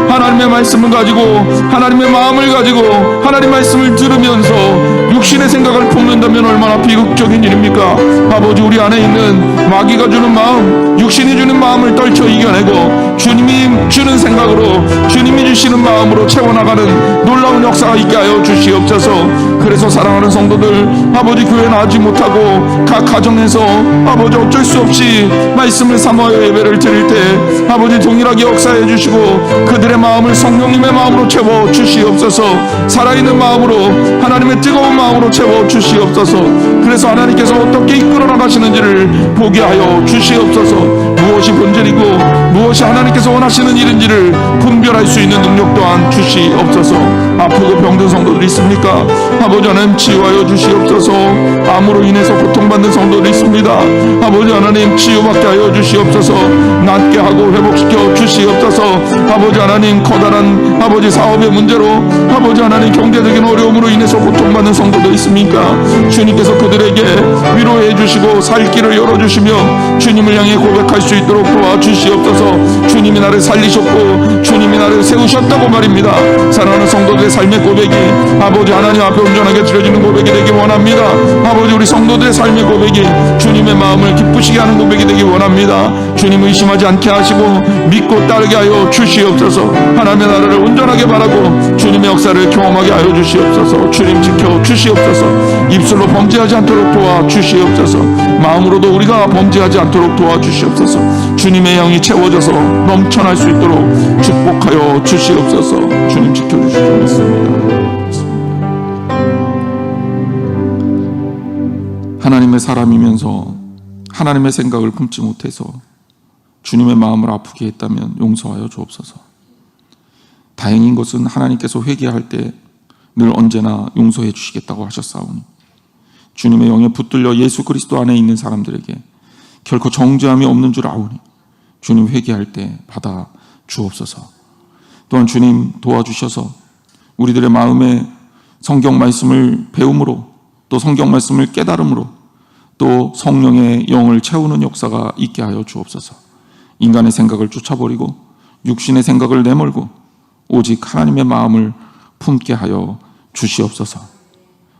하나님의 말씀을 가지고 하나님의 마음을 가지고 하나님 말씀을 들으면서 육신의 생각을 품는다면 얼마나 비극적인 일입니까? 아버지, 우리 안에 있는 마귀가 주는 마음, 육신이 주는 마음을 떨쳐 이겨내고 주님이 주는 생각으로, 주님이 주시는 마음으로 채워나가는 놀라운 역사가 있게 하여 주시옵소서. 그래서 사랑하는 성도들, 아버지, 교회 나가지 못하고 각 가정에서 아버지 어쩔 수 없이 말씀을 삼아여 예배를 드릴 때 아버지 동일하게 역사해 주시고 그들의 마음을 성령님의 마음으로 채워 주시옵소서. 살아있는 마음으로, 하나님의 뜨거운 마음으로 채워 주시옵소서. 그래서 하나님께서 어떻게 이끌어 나가시는지를 보게 하여 주시옵소서. 무엇이 본질이고 무엇이 하나님께서 원하시는 일인지를 분별할 수 있는 능력 또한 주시옵소서. 아프고 병든 성도들 있습니까? 아버지 하나님, 치유하여 주시옵소서. 암으로 인해서 고통받는 성도들 있습니다. 아버지 하나님, 치유받게 하여 주시옵소서. 낫게 하고 회복시켜 주시옵소서. 아버지 하나님, 커다란 아버지 사업의 문제로 아버지 하나님 경제적인 어려움으로 인해서 고통받는 성도들 있습니까? 주님께서 그들에게 위로해 주시고 살 길을 열어주시며 주님을 향해 고백할 수 있도록 도와주시옵소서. 주님이 나를 살리셨고 주님이 나를 세우셨다고 말입니다. 사랑하는 성도들의 삶의 고백이 아버지 하나님 앞에 온전하게 드려지는 고백이 되기 원합니다. 아버지, 우리 성도들의 삶의 고백이 주님의 마음을 기쁘시게 하는 고백이 되기 원합니다. 주님 의심하지 않게 하시고 믿고 따르게 하여 주시옵소서. 하나님의 나라를 온전하게 바라고 주님의 역사를 경험하게 하여 주시옵소서. 주님 지켜 주시옵소서. 입술로 범죄하지 않도록 도와주시옵소서. 마음으로도 우리가 범죄하지 않도록 도와주시옵소서. 주님의 영이 채워져서 넘쳐날 수 있도록 축복하여 주시옵소서. 주님 지켜주시옵소서. 하나님의 사람이면서 하나님의 생각을 품지 못해서 주님의 마음을 아프게 했다면 용서하여 주옵소서. 다행인 것은 하나님께서 회개할 때 늘 언제나 용서해 주시겠다고 하셨사오니 주님의 영에 붙들려 예수 그리스도 안에 있는 사람들에게 결코 정죄함이 없는 줄 아오니 주님 회개할 때 받아 주옵소서. 또한 주님 도와주셔서 우리들의 마음에 성경 말씀을 배움으로, 또 성경 말씀을 깨달음으로, 또 성령의 영을 채우는 역사가 있게 하여 주옵소서. 인간의 생각을 쫓아버리고 육신의 생각을 내몰고 오직 하나님의 마음을 품게 하여 주시옵소서.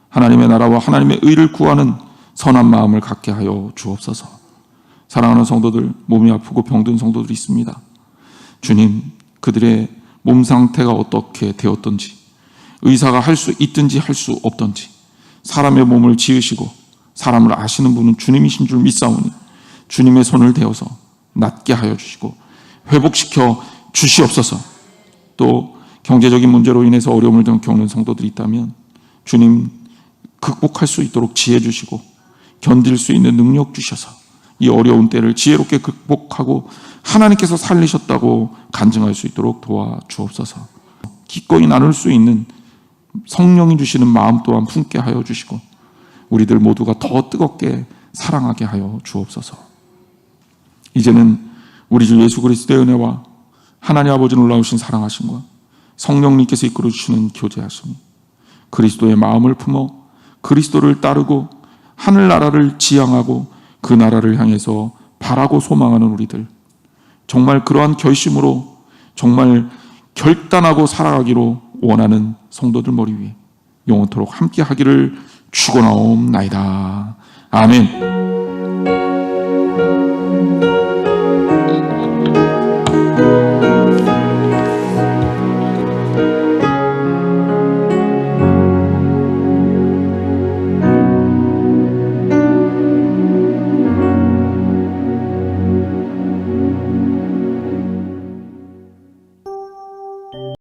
하나님의 나라와 하나님의 의를 구하는 선한 마음을 갖게 하여 주옵소서. 사랑하는 성도들, 몸이 아프고 병든 성도들이 있습니다. 주님, 그들의 몸 상태가 어떻게 되었던지, 의사가 할 수 있든지 할 수 없든지 사람의 몸을 지으시고 사람을 아시는 분은 주님이신 줄 믿사오니 주님의 손을 대어서 낫게 하여 주시고 회복시켜 주시옵소서. 또 경제적인 문제로 인해서 어려움을 겪는 성도들이 있다면 주님 극복할 수 있도록 지혜 주시고 견딜 수 있는 능력 주셔서 이 어려운 때를 지혜롭게 극복하고 하나님께서 살리셨다고 간증할 수 있도록 도와주옵소서. 기꺼이 나눌 수 있는 성령이 주시는 마음 또한 품게 하여 주시고 우리들 모두가 더 뜨겁게 사랑하게 하여 주옵소서. 이제는 우리 주 예수 그리스도의 은혜와 하나님 아버지 놀라우신 사랑하심과 성령님께서 이끌어 주시는 교제하심이 그리스도의 마음을 품어 그리스도를 따르고 하늘나라를 지향하고 그 나라를 향해서 바라고 소망하는 우리들, 정말 그러한 결심으로 정말 결단하고 살아가기로 원하는 성도들 머리 위에 영원토록 함께 하기를 축원하옵나이다. 아멘.